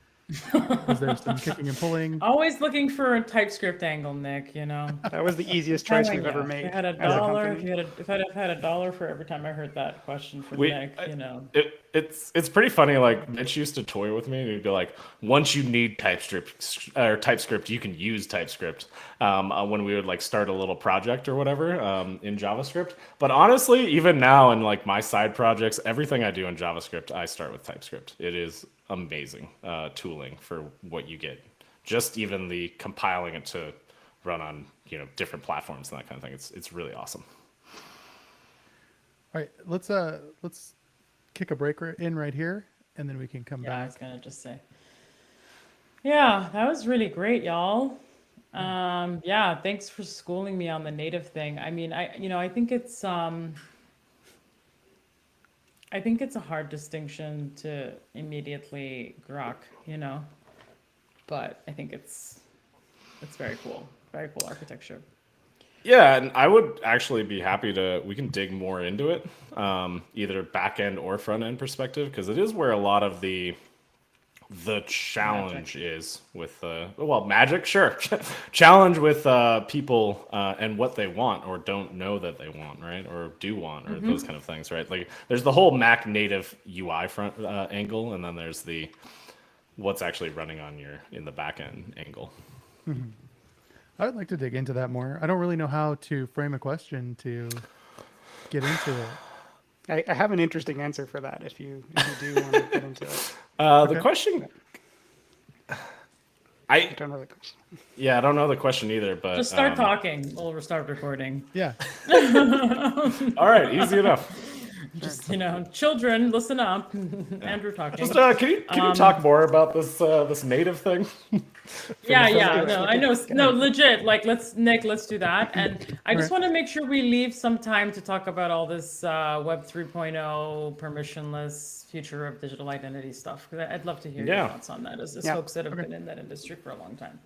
was there some kicking and pulling? Always looking for a TypeScript angle, Nick, That was the easiest choice we've ever made. If you had a as a dollar, company. if I'd have had a dollar for every time I heard that question from Nick, It's pretty funny. Like Mitch used to toy with me, and he'd be like, "Once you need TypeScript, you can use TypeScript." When we would like start a little project or whatever in JavaScript. But honestly, even now in like my side projects, everything I do in JavaScript, I start with TypeScript. It is amazing tooling for what you get. Just even the compiling it to run on different platforms and that kind of thing. It's really awesome. All right, let's kick a break in right here, and then we can come I back. was gonna just say, yeah, that was really great, y'all. Yeah, thanks for schooling me on the native thing. I mean, I think it's a hard distinction to immediately grok, but I think it's very cool architecture. Yeah, and I would actually be happy we can dig more into it, either back end or front end perspective, because it is where a lot of the challenge is with magic, sure. Challenge with people and what they want or don't know that they want, right? Or do want, or those kind of things, right? Like there's the whole Mac native UI front angle, and then there's the what's actually running in the back end angle. Mm-hmm. I would like to dig into that more. I don't really know how to frame a question to get into it. I have an interesting answer for that if you do want to get into it. The question, I don't know the question. Yeah, I don't know the question either, but Just start talking. We'll start recording. Yeah. All right, easy enough. Just, children, listen up. Andrew talking. Just can you talk more about this native thing? Yeah. do it. No, I know. No, legit. Like, let's do that. And I just Right. want to make sure we leave some time to talk about all this Web 3.0 permissionless future of digital identity stuff. 'Cause I'd love to hear your Yeah. thoughts on that as Yeah. folks that have been in that industry for a long time.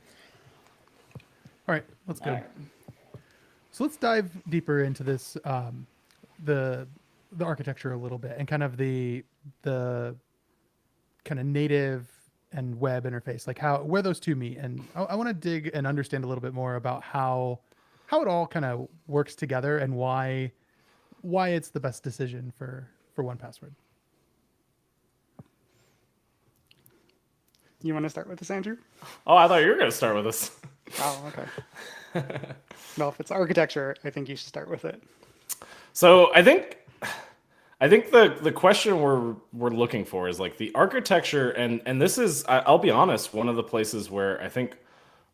All right, let's go. All right. So let's dive deeper into this, the architecture a little bit, and kind of the kind of native and web interface, like where those two meet. And I want to dig and understand a little bit more about how it all kind of works together and why it's the best decision for 1Password. You want to start with this, Andrew? Oh, I thought you were going to start with this. Oh, okay. Well, if it's architecture, I think you should start with it. So I think the question we're looking for is like the architecture, and this is, I'll be honest, one of the places where I think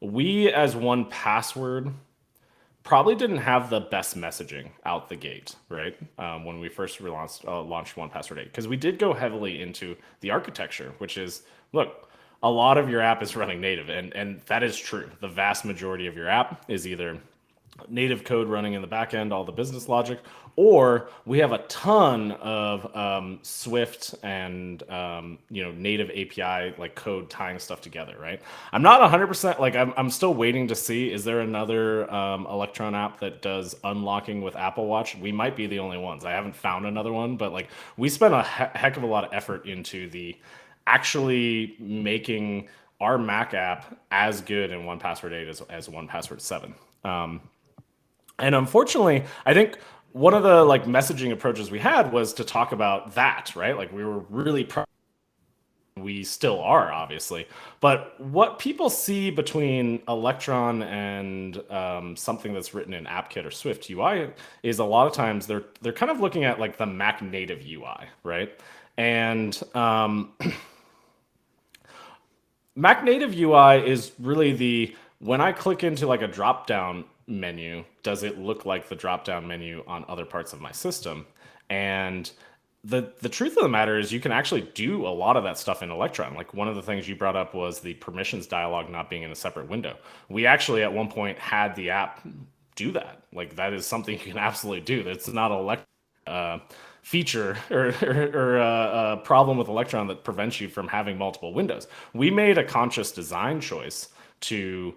we as 1Password probably didn't have the best messaging out the gate, right? When we first launched 1Password 8, because we did go heavily into the architecture, which is, look, a lot of your app is running native, and that is true. The vast majority of your app is either native code running in the back end, all the business logic, or we have a ton of Swift and native API like code tying stuff together, right? I'm not 100% like I'm still waiting to see, is there another Electron app that does unlocking with Apple Watch? We might be the only ones. I haven't found another one, but like we spent a heck of a lot of effort into the actually making our Mac app as good in 1Password 8 as 1Password 7. And unfortunately, I think one of the like messaging approaches we had was to talk about that, right? Like we were really we still are, obviously. But what people see between Electron and something that's written in AppKit or Swift UI is a lot of times they're kind of looking at like the Mac native UI, right? And Mac native UI is really when I click into like a drop down menu, does it look like the drop down menu on other parts of my system? And the truth of the matter is you can actually do a lot of that stuff in Electron. Like one of the things you brought up was the permissions dialog not being in a separate window. We actually at one point had the app do that. Like that is something you can absolutely do. That's not a feature or a problem with Electron that prevents you from having multiple windows. We made a conscious design choice to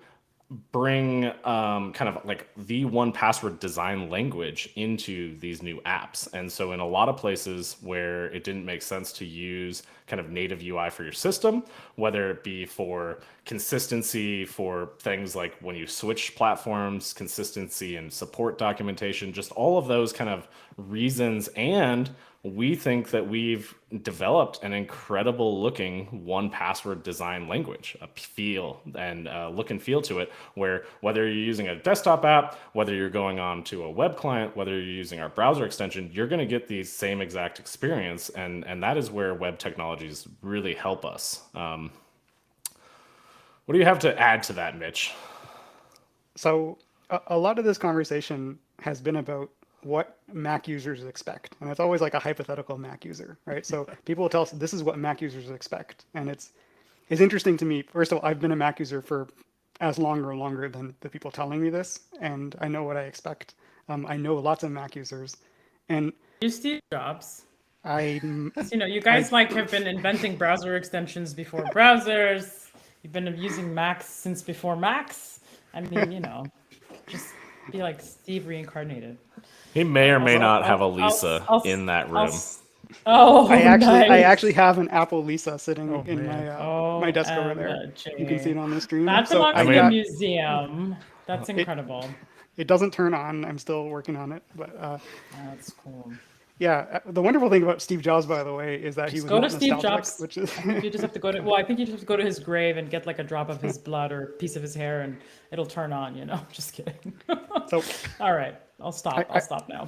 bring kind of like the 1Password design language into these new apps. And so in a lot of places where it didn't make sense to use kind of native UI for your system, whether it be for consistency for things like when you switch platforms, consistency and support documentation, just all of those kind of reasons. And we think that we've developed an incredible looking 1Password design language, a feel and look and feel to it, where whether you're using a desktop app, whether you're going on to a web client, whether you're using our browser extension, you're going to get the same exact experience. And that is where web technologies really help us. What do you have to add to that, Mitch? So a lot of this conversation has been about what Mac users expect. And it's always like a hypothetical Mac user, right? So people will tell us this is what Mac users expect. And it's interesting to me. First of all, I've been a Mac user for as long or longer than the people telling me this. And I know what I expect. I know lots of Mac users. And You Steve Jobs. I'm, You guys have been inventing browser extensions before browsers. You've been using Macs since before Macs. I mean, just be like Steve reincarnated. He may or may not have a Lisa in that room. I Nice. actually have an Apple Lisa sitting in man. my desk over there. You can see it on the screen. That So belongs I've in a got- museum. That's incredible. It doesn't turn on. I'm still working on it, but That's cool. yeah. The wonderful thing about Steve Jobs, by the way, is that he was Go to not Steve nostalgic, Jobs. which is You just have to go to. Well, I think you just have to go to his grave and get like a drop of his blood or a piece of his hair, and it'll turn on. Just kidding. so. All right, I'll stop. I'll stop now.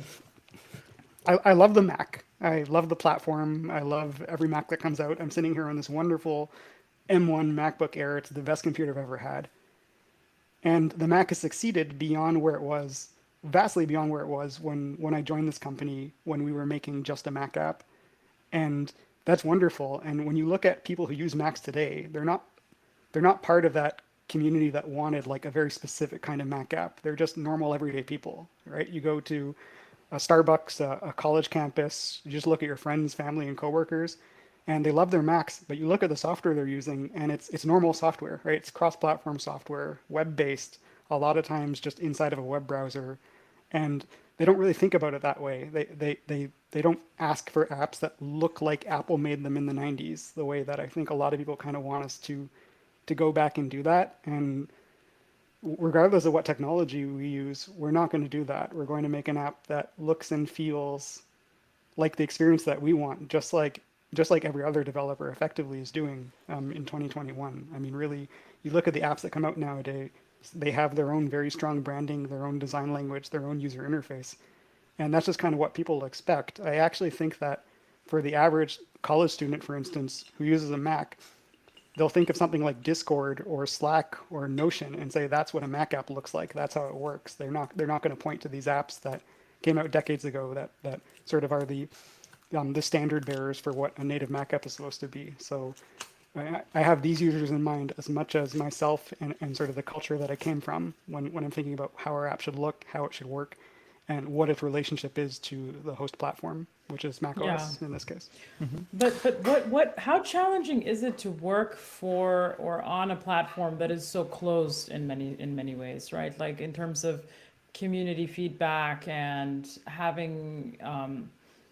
I love the Mac. I love the platform. I love every Mac that comes out. I'm sitting here on this wonderful M1 MacBook Air. It's the best computer I've ever had. And the Mac has succeeded beyond where it was vastly beyond where it was when I joined this company, when we were making just a Mac app. And that's wonderful. And when you look at people who use Macs today, they're not part of that community that wanted like a very specific kind of Mac app. They're just normal everyday people, right? You go to a Starbucks, a college campus, you just look at your friends, family, and coworkers, and they love their Macs, but you look at the software they're using, and it's normal software, right? It's cross-platform software, web-based, a lot of times just inside of a web browser, and they don't really think about it that way. They don't ask for apps that look like Apple made them in the 90s, the way that I think a lot of people kind of want us to go back and do that. And regardless of what technology we use, we're not going to do that. We're going to make an app that looks and feels like the experience that we want, just like every other developer effectively is doing in 2021. I mean, really, you look at the apps that come out nowadays, they have their own very strong branding, their own design language, their own user interface. And that's just kind of what people expect. I actually think that for the average college student, for instance, who uses a Mac, they'll think of something like Discord or Slack or Notion and say that's what a Mac app looks like. That's how it works. They're not going to point to these apps that came out decades ago that sort of are the standard bearers for what a native Mac app is supposed to be. So I have these users in mind as much as myself and sort of the culture that I came from when I'm thinking about how our app should look, how it should work, and what its relationship is to the host platform, which is Mac OS in this case. But how challenging is it to work for or on a platform that is so closed in many ways, right? Like in terms of community feedback and having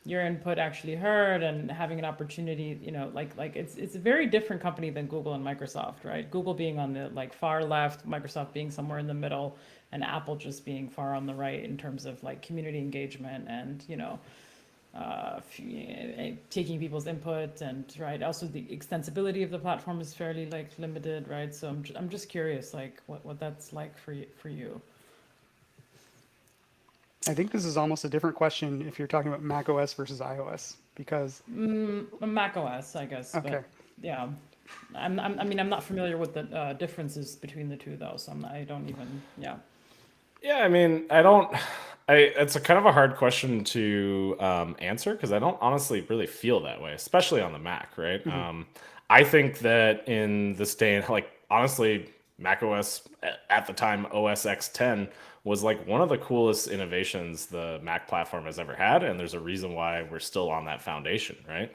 your input actually heard and having an opportunity, like it's a very different company than Google and Microsoft, right? Google being on the like far left, Microsoft being somewhere in the middle, and Apple just being far on the right in terms of like community engagement and taking people's input, and right, also the extensibility of the platform is fairly like limited, right? So I'm just curious, like what that's like for you. I think this is almost a different question if you're talking about Mac OS versus iOS, because Mac OS, I guess. okay. But yeah, I mean, I'm not familiar with the differences between the two though, so I don't even, yeah. Yeah, I mean, it's a kind of a hard question to answer because I don't honestly really feel that way, especially on the Mac, right? I think that in this day and like honestly, Mac OS at the time, OS X10 was like one of the coolest innovations the Mac platform has ever had, and there's a reason why we're still on that foundation, right?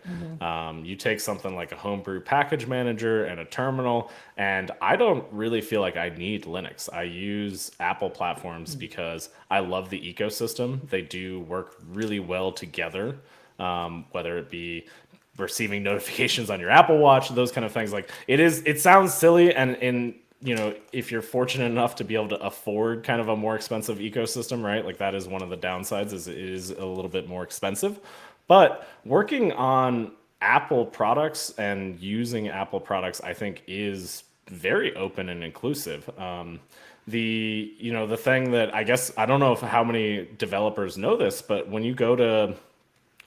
You take something like a homebrew package manager and a terminal, and I don't really feel like I need Linux. I use Apple platforms because I love the ecosystem. They do work really well together, whether it be receiving notifications on your Apple Watch, those kind of things. Like it sounds silly, and if you're fortunate enough to be able to afford kind of a more expensive ecosystem, right? Like that is one of the downsides, is it is a little bit more expensive. But working on Apple products and using Apple products, I think, is very open and inclusive. The thing that I guess, I don't know how many developers know this, but when you go to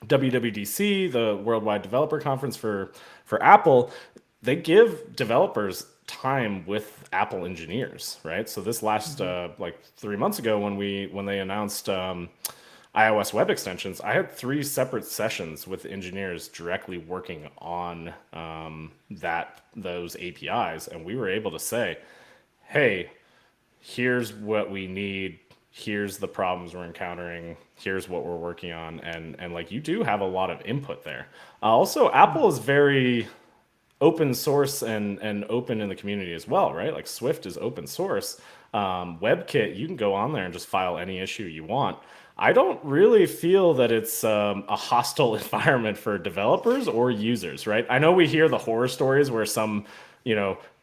WWDC, the Worldwide Developer Conference for Apple, they give developers time with Apple engineers, right? So this last like 3 months ago when they announced iOS web extensions, I had 3 separate sessions with engineers directly working on those APIs, and we were able to say, hey, here's what we need, here's the problems we're encountering, here's what we're working on, and like you do have a lot of input there. Also, Apple is very open source and open in the community as well, right? Like Swift is open source. WebKit, you can go on there and just file any issue you want. I don't really feel that it's a hostile environment for developers or users, right? I know we hear the horror stories where some,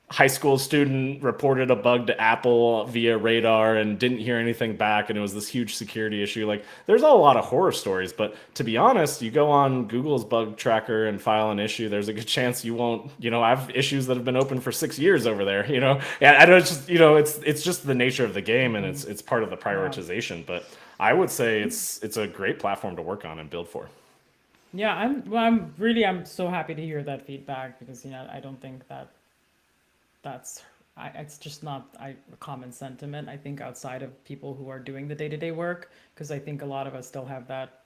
high school student reported a bug to Apple via Radar and didn't hear anything back, and it was this huge security issue. Like, there's a lot of horror stories, but to be honest, you go on Google's bug tracker and file an issue, there's a good chance you won't, I have issues that have been open for 6 years over there, Yeah, I know, it's just, it's just the nature of the game, and it's part of the prioritization, but I would say it's a great platform to work on and build for. Yeah, I'm so happy to hear that feedback, because I don't think that's it's just not a common sentiment, I think, outside of people who are doing the day-to-day work, because I think a lot of us still have that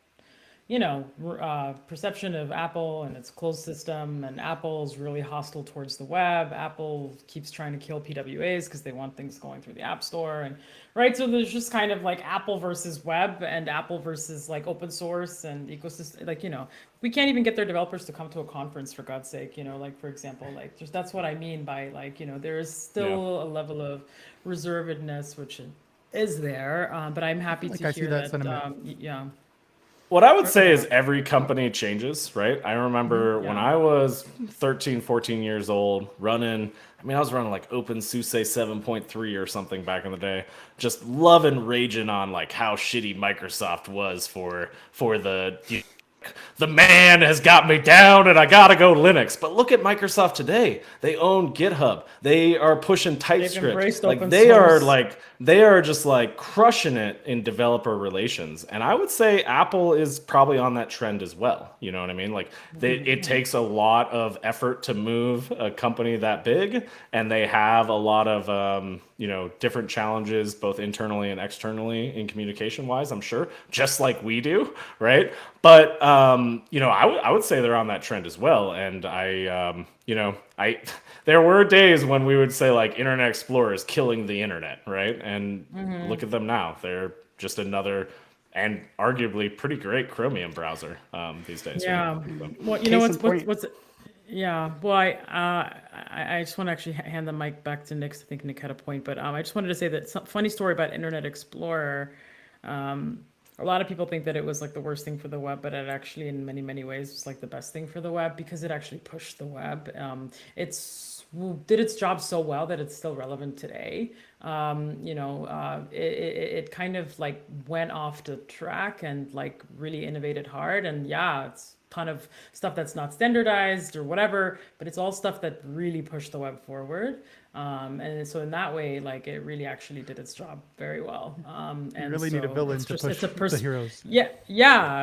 perception of Apple and its closed system, and Apple's really hostile towards the web. Apple keeps trying to kill PWAs because they want things going through the App Store, and right. So there's just kind of like Apple versus web and Apple versus like open source and ecosystem. Like we can't even get their developers to come to a conference, for God's sake. Like for example, like just that's what I mean by like there is still a level of reservedness which is there, but I'm happy Like to I see hear that that. sentiment. Yeah. What I would say is every company changes, right? I remember when Yeah. I was 13, 14 years old running, I was running like OpenSUSE 7.3 or something back in the day, just loving raging on like how shitty Microsoft was for the man has got me down and I gotta go Linux. But look at Microsoft today. They own GitHub. They are pushing TypeScript. embraced Like open they source. they are just like crushing it in developer relations. And I would say Apple is probably on that trend as well. You know what I mean? Like it takes a lot of effort to move a company that big, and they have a lot of different challenges both internally and externally in communication wise, I'm sure, just like we do, right? But I would say they're on that trend as well. And I there were days when we would say like Internet Explorer is killing the internet, right? And look at them now. They're just another and arguably pretty great Chromium browser these days. Yeah. Right? So, Well, Case in point. what's yeah. Well, I just want to actually hand the mic back to Nick. I think Nick had a point, but I just wanted to say that some funny story about Internet Explorer. A lot of people think that it was like the worst thing for the web, but it actually, in many, many ways, was like the best thing for the web because it actually pushed the web. Did its job so well that it's still relevant today. It kind of like went off the track and like really innovated hard. And yeah, it's a ton of stuff that's not standardized or whatever, but it's all stuff that really pushed the web forward. And so in that way, like it really actually did its job very well. You And really need a so villain it's to just push the heroes. yeah.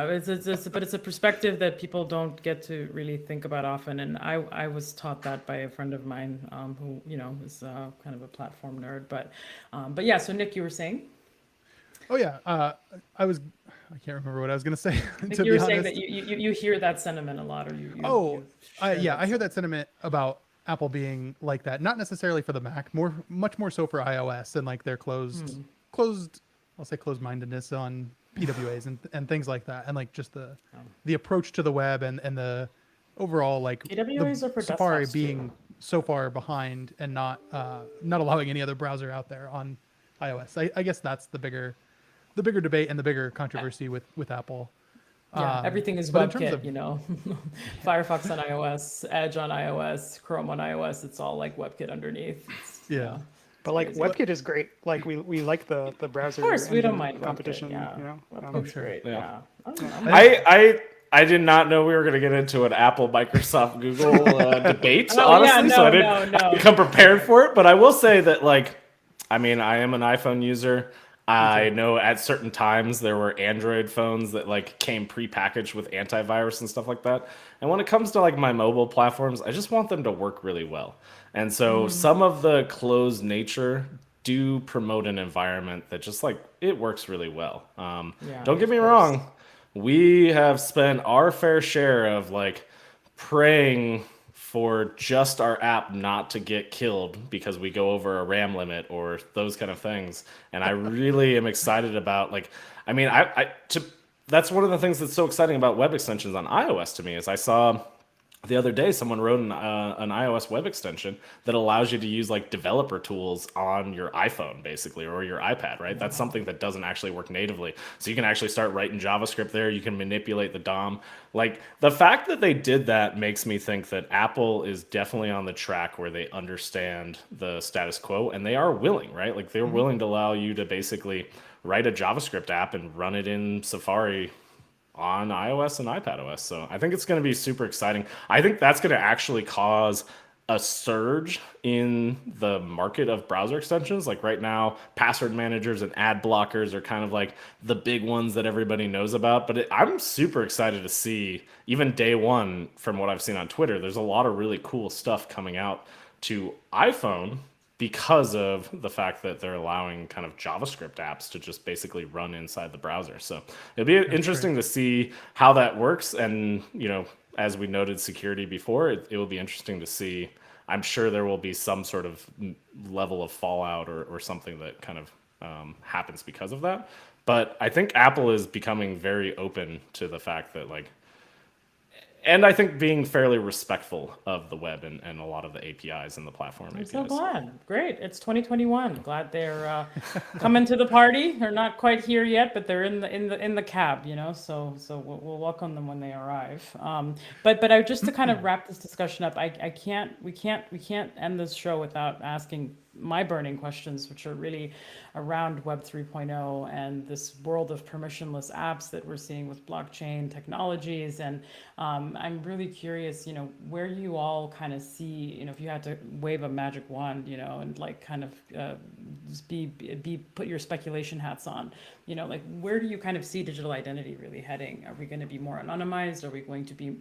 But it's a perspective that people don't get to really think about often. And I was taught that by a friend of mine who is kind of a platform nerd. But yeah. So Nick, you were saying? Oh yeah, I can't remember what I was gonna say. I think To you be were saying honest. that you hear that sentiment a lot, or Oh, you share yeah, that I hear that sentiment about Apple being like that. Not necessarily for the Mac, much more so for iOS and like their closed, I'll say closed-mindedness on PWAs and things like that, and like just the approach to the web and the overall like PWAs the are for Safari desktops, being too. so far behind and not allowing any other browser out there on iOS. I guess that's the bigger debate and the bigger controversy with Apple. Yeah, everything is But in terms WebKit, of Firefox on iOS, Edge on iOS, Chrome on iOS. It's all like WebKit underneath. yeah, But like crazy. WebKit is great. Like we like the browser Of course, we don't engine mind WebKit. competition. Yeah, Oh, WebKit's sure. great. Yeah. Yeah. I did not know we were going to get into an Apple, Microsoft, Google debate, Oh yeah, honestly. So I didn't come prepared for it. But I will say that, like, I am an iPhone user. I know at certain times there were Android phones that like came prepackaged with antivirus and stuff like that. And when it comes to like my mobile platforms, I just want them to work really well. And so some of the closed nature do promote an environment that just like it works really well. Yeah, Don't get of me course. wrong. We have spent our fair share of like praying for just our app not to get killed because we go over a RAM limit or those kind of things. And I really am excited about like, that's one of the things that's so exciting about web extensions on iOS to me is I saw the other day someone wrote an iOS web extension that allows you to use like developer tools on your iPhone basically or your iPad, right? That's something that doesn't actually work natively. So you can actually start writing JavaScript there. You can manipulate the DOM. Like the fact that they did that makes me think that Apple is definitely on the track where they understand the status quo and they are willing, right? Like they're willing to allow you to basically write a JavaScript app and run it in Safari on iOS and iPadOS. So I think it's going to be super exciting. I think that's going to actually cause a surge in the market of browser extensions. Like right now, password managers and ad blockers are kind of like the big ones that everybody knows about. But I'm super excited to see, even day one, from what I've seen on Twitter, there's a lot of really cool stuff coming out to iPhone because of the fact that they're allowing kind of JavaScript apps to just basically run inside the browser. So it'll be interesting to see how that works. And, as we noted security before, it will be interesting to see. I'm sure there will be some sort of level of fallout or something that kind of happens because of that. But I think Apple is becoming very open to the fact that, like, and I think being fairly respectful of the web and a lot of the APIs and the platform I'm APIs. so glad. Great. It's 2021. Glad they're coming to the party. They're not quite here yet, but they're in the cab, So we'll welcome them when they arrive. But I just to kind of wrap this discussion up, we can't end this show without asking my burning questions, which are really around Web 3.0 and this world of permissionless apps that we're seeing with blockchain technologies. And I'm really curious, where you all kind of see, if you had to wave a magic wand, and like kind of just put your speculation hats on, like where do you kind of see digital identity really heading? Are we going to be more anonymized? Are we going to be,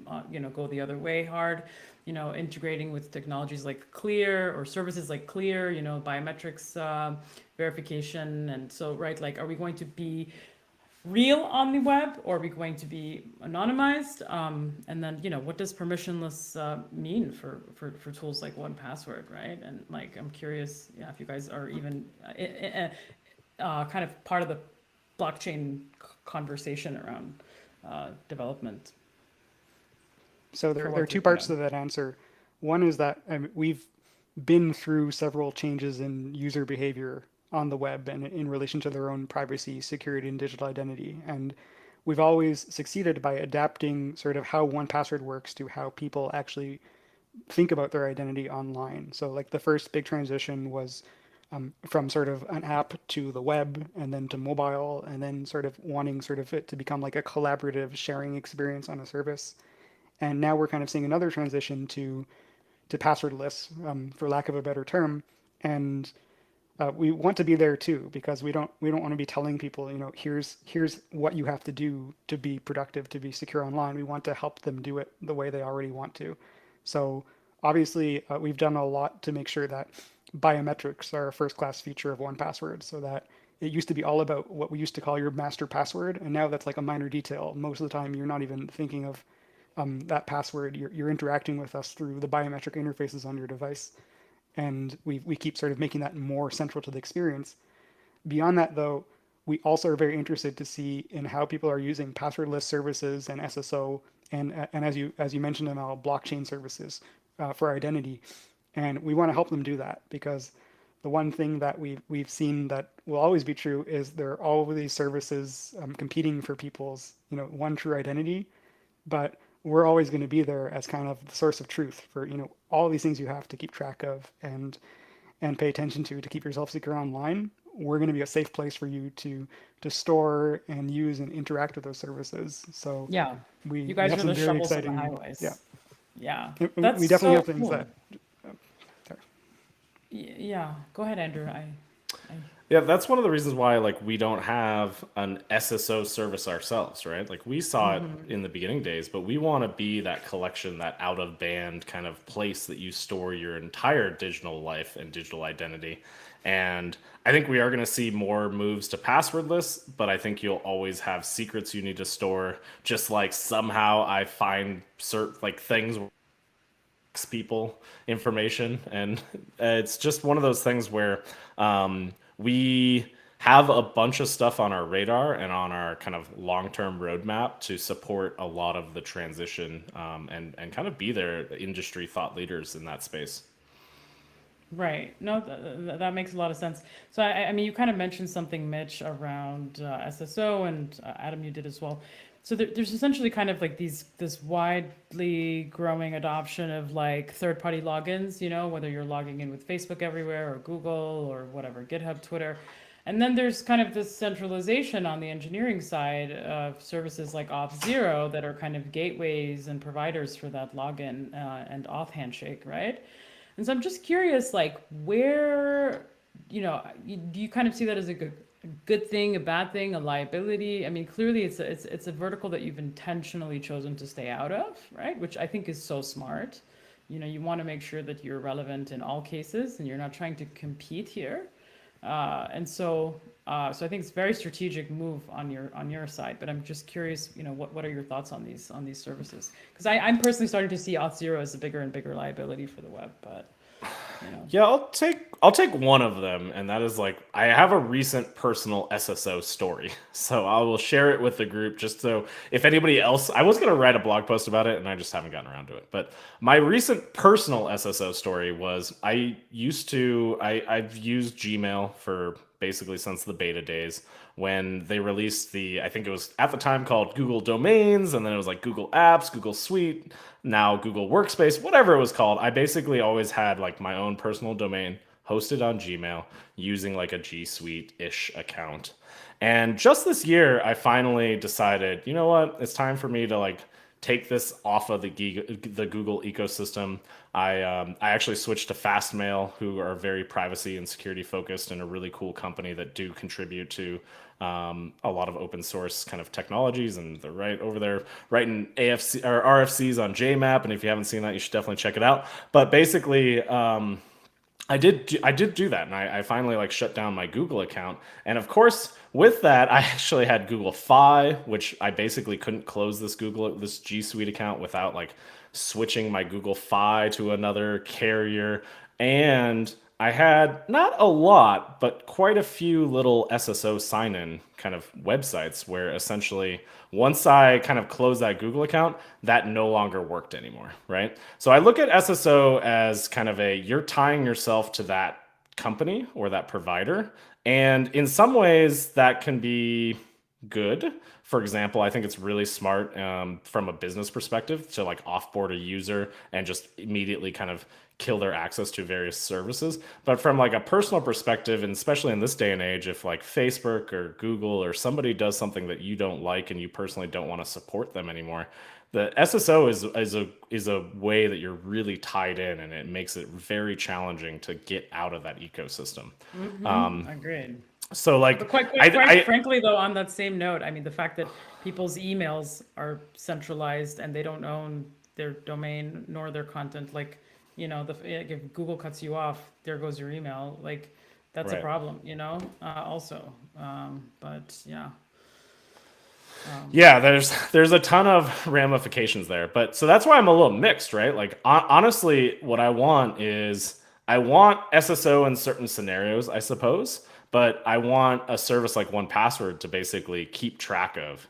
go the other way hard? Integrating with technologies like Clear or services like Clear, biometrics verification. And so, right, like, are we going to be real on the web or are we going to be anonymized? And then, what does permissionless mean for tools like 1Password, right? And like, I'm curious, if you guys are even kind of part of the blockchain conversation around development. So there are two parts to that answer. One is that we've been through several changes in user behavior on the web and in relation to their own privacy, security, and digital identity. And we've always succeeded by adapting sort of how 1Password works to how people actually think about their identity online. So like the first big transition was from sort of an app to the web and then to mobile and then sort of wanting sort of it to become like a collaborative sharing experience on a service. And now we're kind of seeing another transition to passwordless, for lack of a better term. And we want to be there too, because we don't want to be telling people, here's what you have to do to be productive, to be secure online. We want to help them do it the way they already want to. So obviously, we've done a lot to make sure that biometrics are a first-class feature of 1Password, so that it used to be all about what we used to call your master password, and now that's like a minor detail. Most of the time, you're not even thinking of that password. You're interacting with us through the biometric interfaces on your device. And we keep sort of making that more central to the experience. Beyond that, though, we also are very interested to see in how people are using passwordless services and SSO, and as you mentioned, Amal, blockchain services for identity. And we want to help them do that, because the one thing that we've seen that will always be true is there are all of these services competing for people's one true identity, but we're always going to be there as kind of the source of truth for all of these things you have to keep track of and pay attention to keep yourself secure online. We're going to be a safe place for you to store and use and interact with those services. So yeah, you guys have are some the very shovels on exciting, the highways. Yeah. That's we definitely have things cool. that. Yeah, go ahead, Andrew. Yeah, that's one of the reasons why we don't have an SSO service ourselves, right? Like we saw it in the beginning days, but we want to be that collection, that out of band kind of place that you store your entire digital life and digital identity. And I think we are going to see more moves to passwordless, but I think you'll always have secrets you need to store. Just like somehow I find certain things people information, and it's just one of those things where we have a bunch of stuff on our radar and on our kind of long-term roadmap to support a lot of the transition, and kind of be there industry thought leaders in that space. Right. No, that makes a lot of sense. So I mean, you kind of mentioned something, Mitch, around SSO, and Adam, you did as well. So there's essentially kind of like this widely growing adoption of third-party logins, whether you're logging in with Facebook everywhere or Google or whatever, GitHub, Twitter. And then there's kind of this centralization on the engineering side of services like Auth0 that are kind of gateways and providers for that login and auth handshake, right? And so I'm just curious, where, do you kind of see that as a good thing, a bad thing, a liability? I mean, clearly it's a vertical that you've intentionally chosen to stay out of, right? Which I think is so smart. you want to make sure that you're relevant in all cases and you're not trying to compete here. So I think it's a very strategic move on your side. But I'm just curious, what are your thoughts on these services? Because I'm personally starting to see Auth0 as a bigger and bigger liability for the web. But Yeah, I'll take one of them, and that is like I have a recent personal SSO story, so I will share it with the group just so if anybody else. I was gonna write a blog post about it, and I just haven't gotten around to it. But my recent personal SSO story was I've used Gmail for basically since the beta days when they released I think it was at the time called Google Domains, and then it was like Google Apps, Google Suite, now Google Workspace, whatever it was called. I basically always had like my own personal domain hosted on Gmail using like a G Suite-ish account. And just this year, I finally decided, you know what? It's time for me to like take this off of the Google ecosystem. I actually switched to Fastmail, who are very privacy and security focused and a really cool company that do contribute to a lot of open source kind of technologies, and they're right over there writing AFC or RFCs on JMap. And if you haven't seen that, you should definitely check it out. But basically, I did do that, and I finally like shut down my Google account. And of course, with that, I actually had Google Fi, which I basically couldn't close this G Suite account without like switching my Google Fi to another carrier. And I had not a lot, but quite a few little SSO sign-in kind of websites where essentially once I kind of closed that Google account, that no longer worked anymore, right? So I look at SSO as kind of you're tying yourself to that company or that provider. And in some ways that can be good. For example, I think it's really smart from a business perspective to like offboard a user and just immediately kind of kill their access to various services. But from like a personal perspective, and especially in this day and age, if like Facebook or Google or somebody does something that you don't like and you personally don't want to support them anymore, the SSO is a way that you're really tied in, and it makes it very challenging to get out of that ecosystem. agreed. So like, But quite frankly, though, on that same note, I mean, the fact that people's emails are centralized and they don't own their domain nor their content, like, if Google cuts you off, there goes your email. Like, that's a Right. problem, also. But yeah. Yeah, there's a ton of ramifications there, but so that's why I'm a little mixed, right? Like honestly, what I want SSO in certain scenarios, I suppose, but I want a service like 1Password to basically keep track of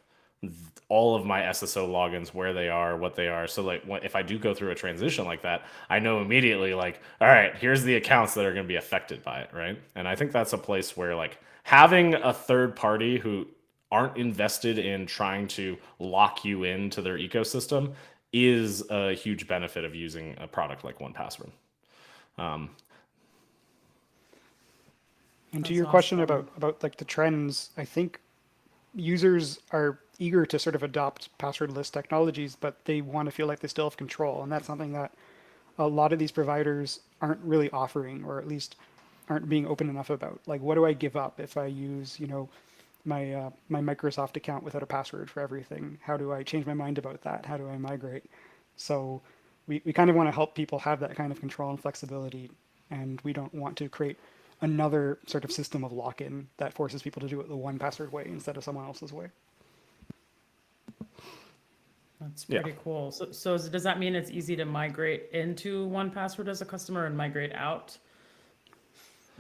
all of my SSO logins, where they are, what they are. So like if I do go through a transition like that, I know immediately like, all right, here's the accounts that are going to be affected by it, right? And I think that's a place where like having a third party who aren't invested in trying to lock you into their ecosystem is a huge benefit of using a product like 1Password. And to your question about like the trends, I think users are eager to sort of adopt passwordless technologies, but they want to feel like they still have control. And that's something that a lot of these providers aren't really offering, or at least aren't being open enough about. Like, what do I give up if I use, my Microsoft account without a password for everything? How do I change my mind about that? How do I migrate? So we kind of want to help people have that kind of control and flexibility, and we don't want to create another sort of system of lock-in that forces people to do it the 1Password way instead of someone else's way. That's pretty cool. So does that mean it's easy to migrate into 1Password as a customer and migrate out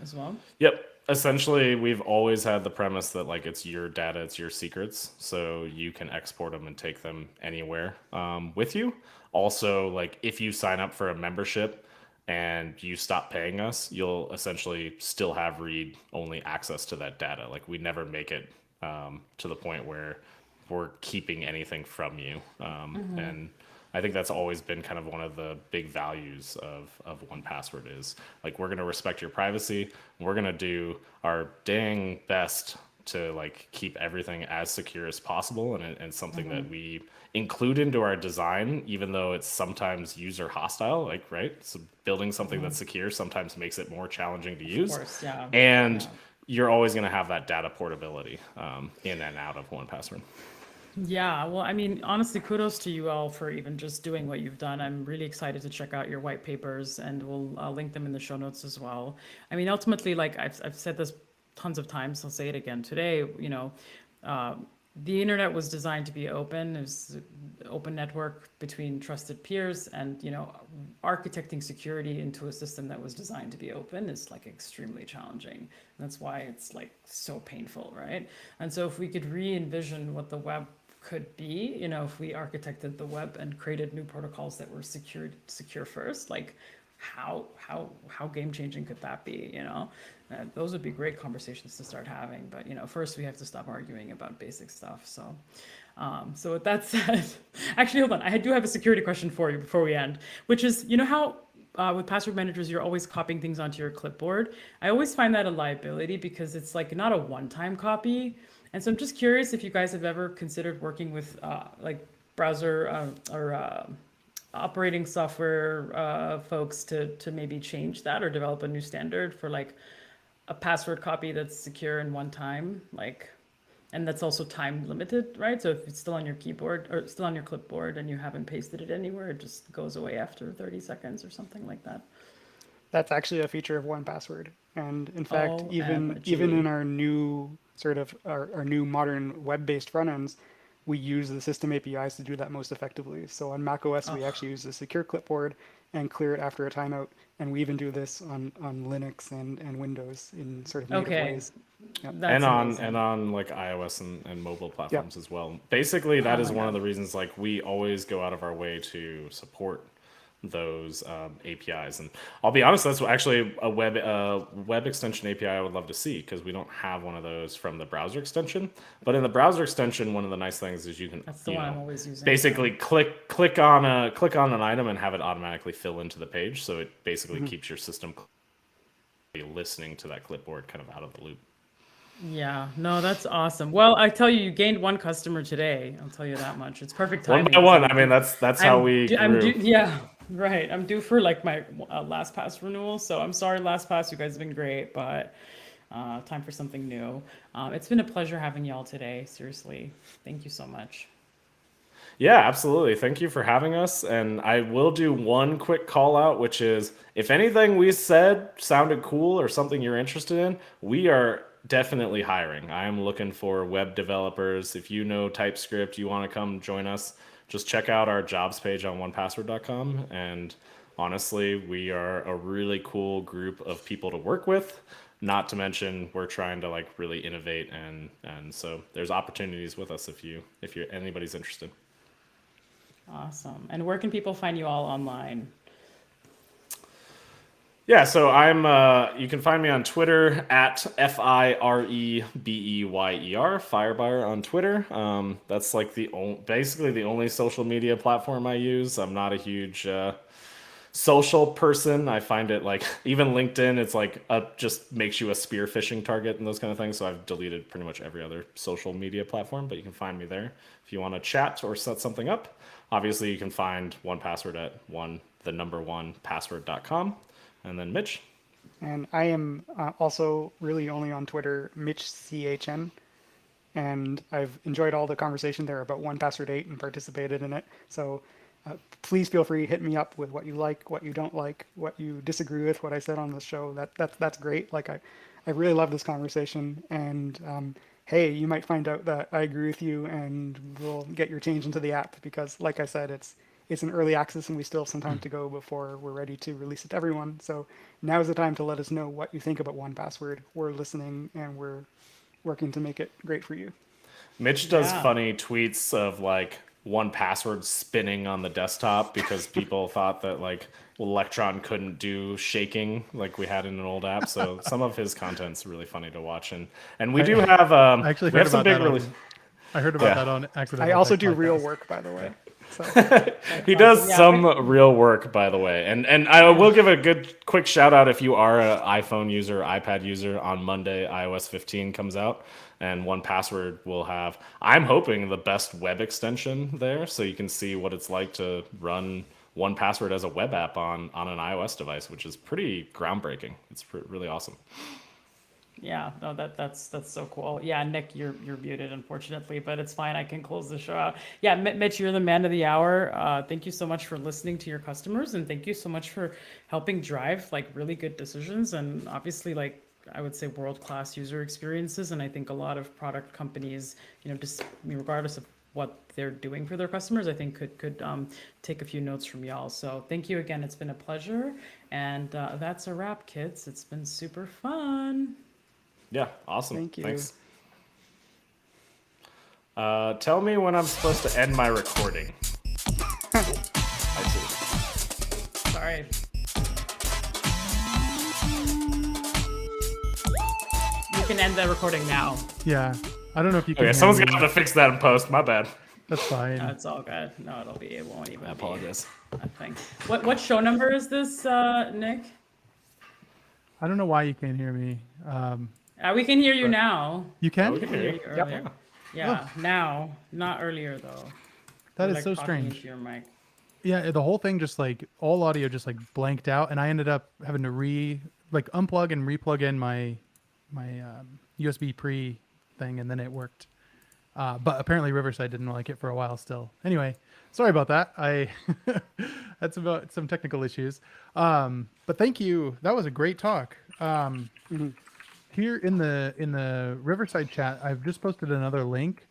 as well? Yep. Essentially, we've always had the premise that like it's your data, it's your secrets, so you can export them and take them anywhere with you. Also, like if you sign up for a membership and you stop paying us, you'll essentially still have read-only access to that data. Like we never make it to the point where we're keeping anything from you. And I think that's always been kind of one of the big values of 1Password is like, we're going to respect your privacy. We're going to do our dang best to like keep everything as secure as possible. And something that we include into our design, even though it's sometimes user hostile, like, right? So building something that's secure sometimes makes it more challenging to use. Of course, yeah. And you're always going to have that data portability in and out of 1Password. Yeah, well, I mean, honestly, kudos to you all for even just doing what you've done. I'm really excited to check out your white papers, and I'll link them in the show notes as well. I mean, ultimately, like I've said this tons of times, I'll say it again today, uh, the internet was designed to be open. It's an open network between trusted peers, and architecting security into a system that was designed to be open is like extremely challenging. That's why it's like so painful, right? And so if we could re-envision what the web could be, if we architected the web and created new protocols that were secure first, like how game changing could that be? Those would be great conversations to start having. But first we have to stop arguing about basic stuff. So with that said, actually, hold on. I do have a security question for you before we end, which is, how with password managers, you're always copying things onto your clipboard. I always find that a liability because it's like not a one-time copy. And so I'm just curious if you guys have ever considered working with like browser or operating software folks to maybe change that or develop a new standard for like a password copy that's secure in one time, and that's also time limited, right? So if it's still on your keyboard or still on your clipboard and you haven't pasted it anywhere, it just goes away after 30 seconds or something like that. That's actually a feature of 1Password. And in fact, even OMG. in our new sort of our new modern web-based front ends, we use the system APIs to do that most effectively. So on macOS, we actually use the secure clipboard and clear it after a timeout. And we even do this on Linux and Windows in sort of native Okay. ways. Yep. That's amazing. And on like iOS and mobile Yep. platforms as well. Basically, that Oh is my one God. of the reasons like we always go out of our way to support those APIs. And I'll be honest, that's actually a web extension API I would love to see, because we don't have one of those from the browser extension. But in the browser extension, one of the nice things is you can That's the one I'm always using. basically click on an item and have it automatically fill into the page. So it basically keeps your system listening to that clipboard kind of out of the loop. Yeah, no, that's awesome. Well, I tell you, you gained one customer today. I'll tell you that much. It's perfect One timing. by 'cause one. I'm I mean, due- that's how we grew. yeah, right. I'm due for like my LastPass renewal. So I'm sorry, LastPass. You guys have been great, but time for something new. It's been a pleasure having y'all today. Seriously, thank you so much. Yeah, absolutely. Thank you for having us. And I will do one quick call out, which is if anything we said sounded cool or something you're interested in, we are definitely hiring. I am looking for web developers. If you know TypeScript, you want to come join us, just check out our jobs page on onepassword.com. And honestly, we are a really cool group of people to work with. Not to mention, we're trying to like really innovate, and so there's opportunities with us if you're anybody's interested. Awesome. And where can people find you all online? Yeah, so you can find me on Twitter at FireBeyer, Firebuyer on Twitter. That's like basically the only social media platform I use. I'm not a huge social person. I find it like even LinkedIn, it's like just makes you a spear phishing target and those kind of things. So I've deleted pretty much every other social media platform, but you can find me there if you want to chat or set something up. Obviously, you can find 1Password at the number 1password.com. And then Mitch. And I am also really only on Twitter, MitchCHN. And I've enjoyed all the conversation there about 1Password 8 and participated in it. So please feel free to hit me up with what you like, what you don't like, what you disagree with, what I said on the show. That's great. Like I really love this conversation. And hey, you might find out that I agree with you and we'll get your change into the app because, like I said, it's in early access and we still have some time to go before we're ready to release it to everyone. So now is the time to let us know what you think about 1Password. We're listening and we're working to make it great for you. Mitch does Yeah. funny tweets of like 1Password spinning on the desktop because people thought that like Electron couldn't do shaking like we had in an old app. So some of his content's really funny to watch, and we do have I actually we heard have some about big that. release. I heard about Yeah. that on Accidental I also Tech do real Podcast. work, by the way. So He does Yeah, some real work, by the way, and I will give a good quick shout out if you are an iPhone user, iPad user. On Monday, iOS 15 comes out, and 1Password will have, I'm hoping, the best web extension there, so you can see what it's like to run 1Password as a web app on an iOS device, which is pretty groundbreaking. It's really awesome. Yeah, no, that's so cool. Yeah, Nick, you're muted, unfortunately, but it's fine. I can close the show out. Yeah, Mitch, you're the man of the hour. Thank you so much for listening to your customers, and thank you so much for helping drive like really good decisions, and obviously like I would say world-class user experiences. And I think a lot of product companies, just regardless of what they're doing for their customers, I think could take a few notes from y'all. So thank you again. It's been a pleasure, and that's a wrap, kids. It's been super fun. Yeah, awesome. Thank you. Thanks. Tell me when I'm supposed to end my recording. I see. Sorry. You can end the recording now. Yeah. I don't know if you can. Okay, hear someone's me. gonna have to fix that in post. My bad. That's fine. No, it's all good. No, it won't even I apologize. be a thing. What show number is this, Nick? I don't know why you can't hear me. We can hear you now. You can? We can hear you. Earlier. Yeah, now, not earlier though. That We're, is like, so talking strange. into your mic. Yeah, the whole thing just like all audio just like blanked out, and I ended up having to unplug and replug in my USB pre thing, and then it worked. But apparently Riverside didn't like it for a while still. Anyway, sorry about that. I that's about some technical issues. But thank you. That was a great talk. Here in the Riverside chat, I've just posted another link.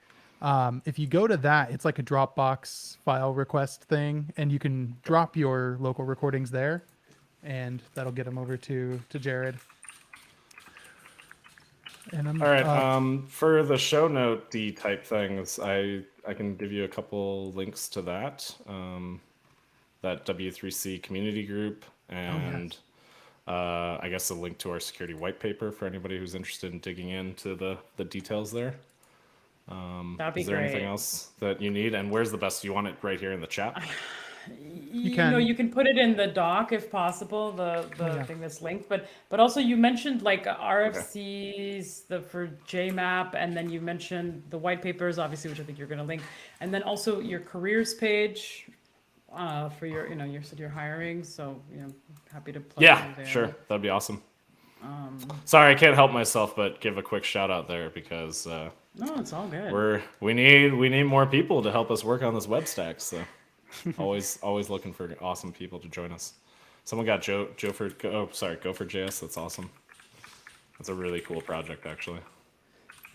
If you go to that, it's like a Dropbox file request thing, and you can drop your local recordings there, and that'll get them over to Jared. And I'm, All right. For the show note, type things, I can give you a couple links to that. That W3C community group, and I guess a link to our security white paper for anybody who's interested in digging into the details there. That'd be Is there great. anything else that you need? And where's the best? Do you want it right here in the chat? You can. know, you can put it in the doc if possible, the thing that's linked. But also you mentioned like RFCs for JMAP, and then you mentioned the white papers, obviously, which I think you're going to link, and then also your careers page for your, you said you're hiring, so happy to plug Yeah, you there. sure. That'd be awesome. Sorry, I can't help myself but give a quick shout out there because No, it's all good. we need more people to help us work on this web stack. So always looking for awesome people to join us. Someone got Gopher JS. That's awesome. That's a really cool project, actually.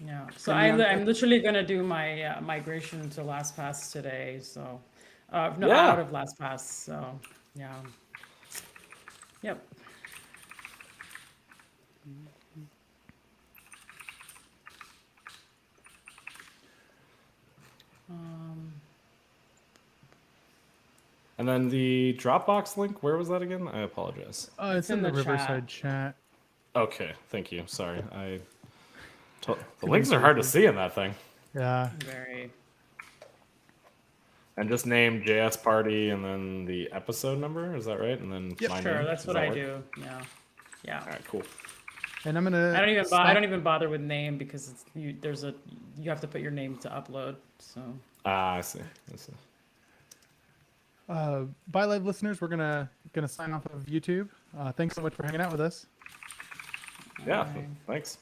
Yeah. So I'm literally gonna do my migration to LastPass today. So out of LastPass. So yeah. Yep. And then the Dropbox link, where was that again? I apologize. it's in the Riverside chat. Okay, thank you. Sorry, the links are hard to see in that thing. Yeah. Very. And just name JS Party and then the episode number. Is that right? And then my Sure, name. that's Does what that I work? do. Yeah. Yeah. All right, cool. And I'm gonna. I don't even bother with name because you have to put your name to upload. So. I see. Bye, live listeners. We're gonna sign off of YouTube. Thanks so much for hanging out with us. Yeah, thanks.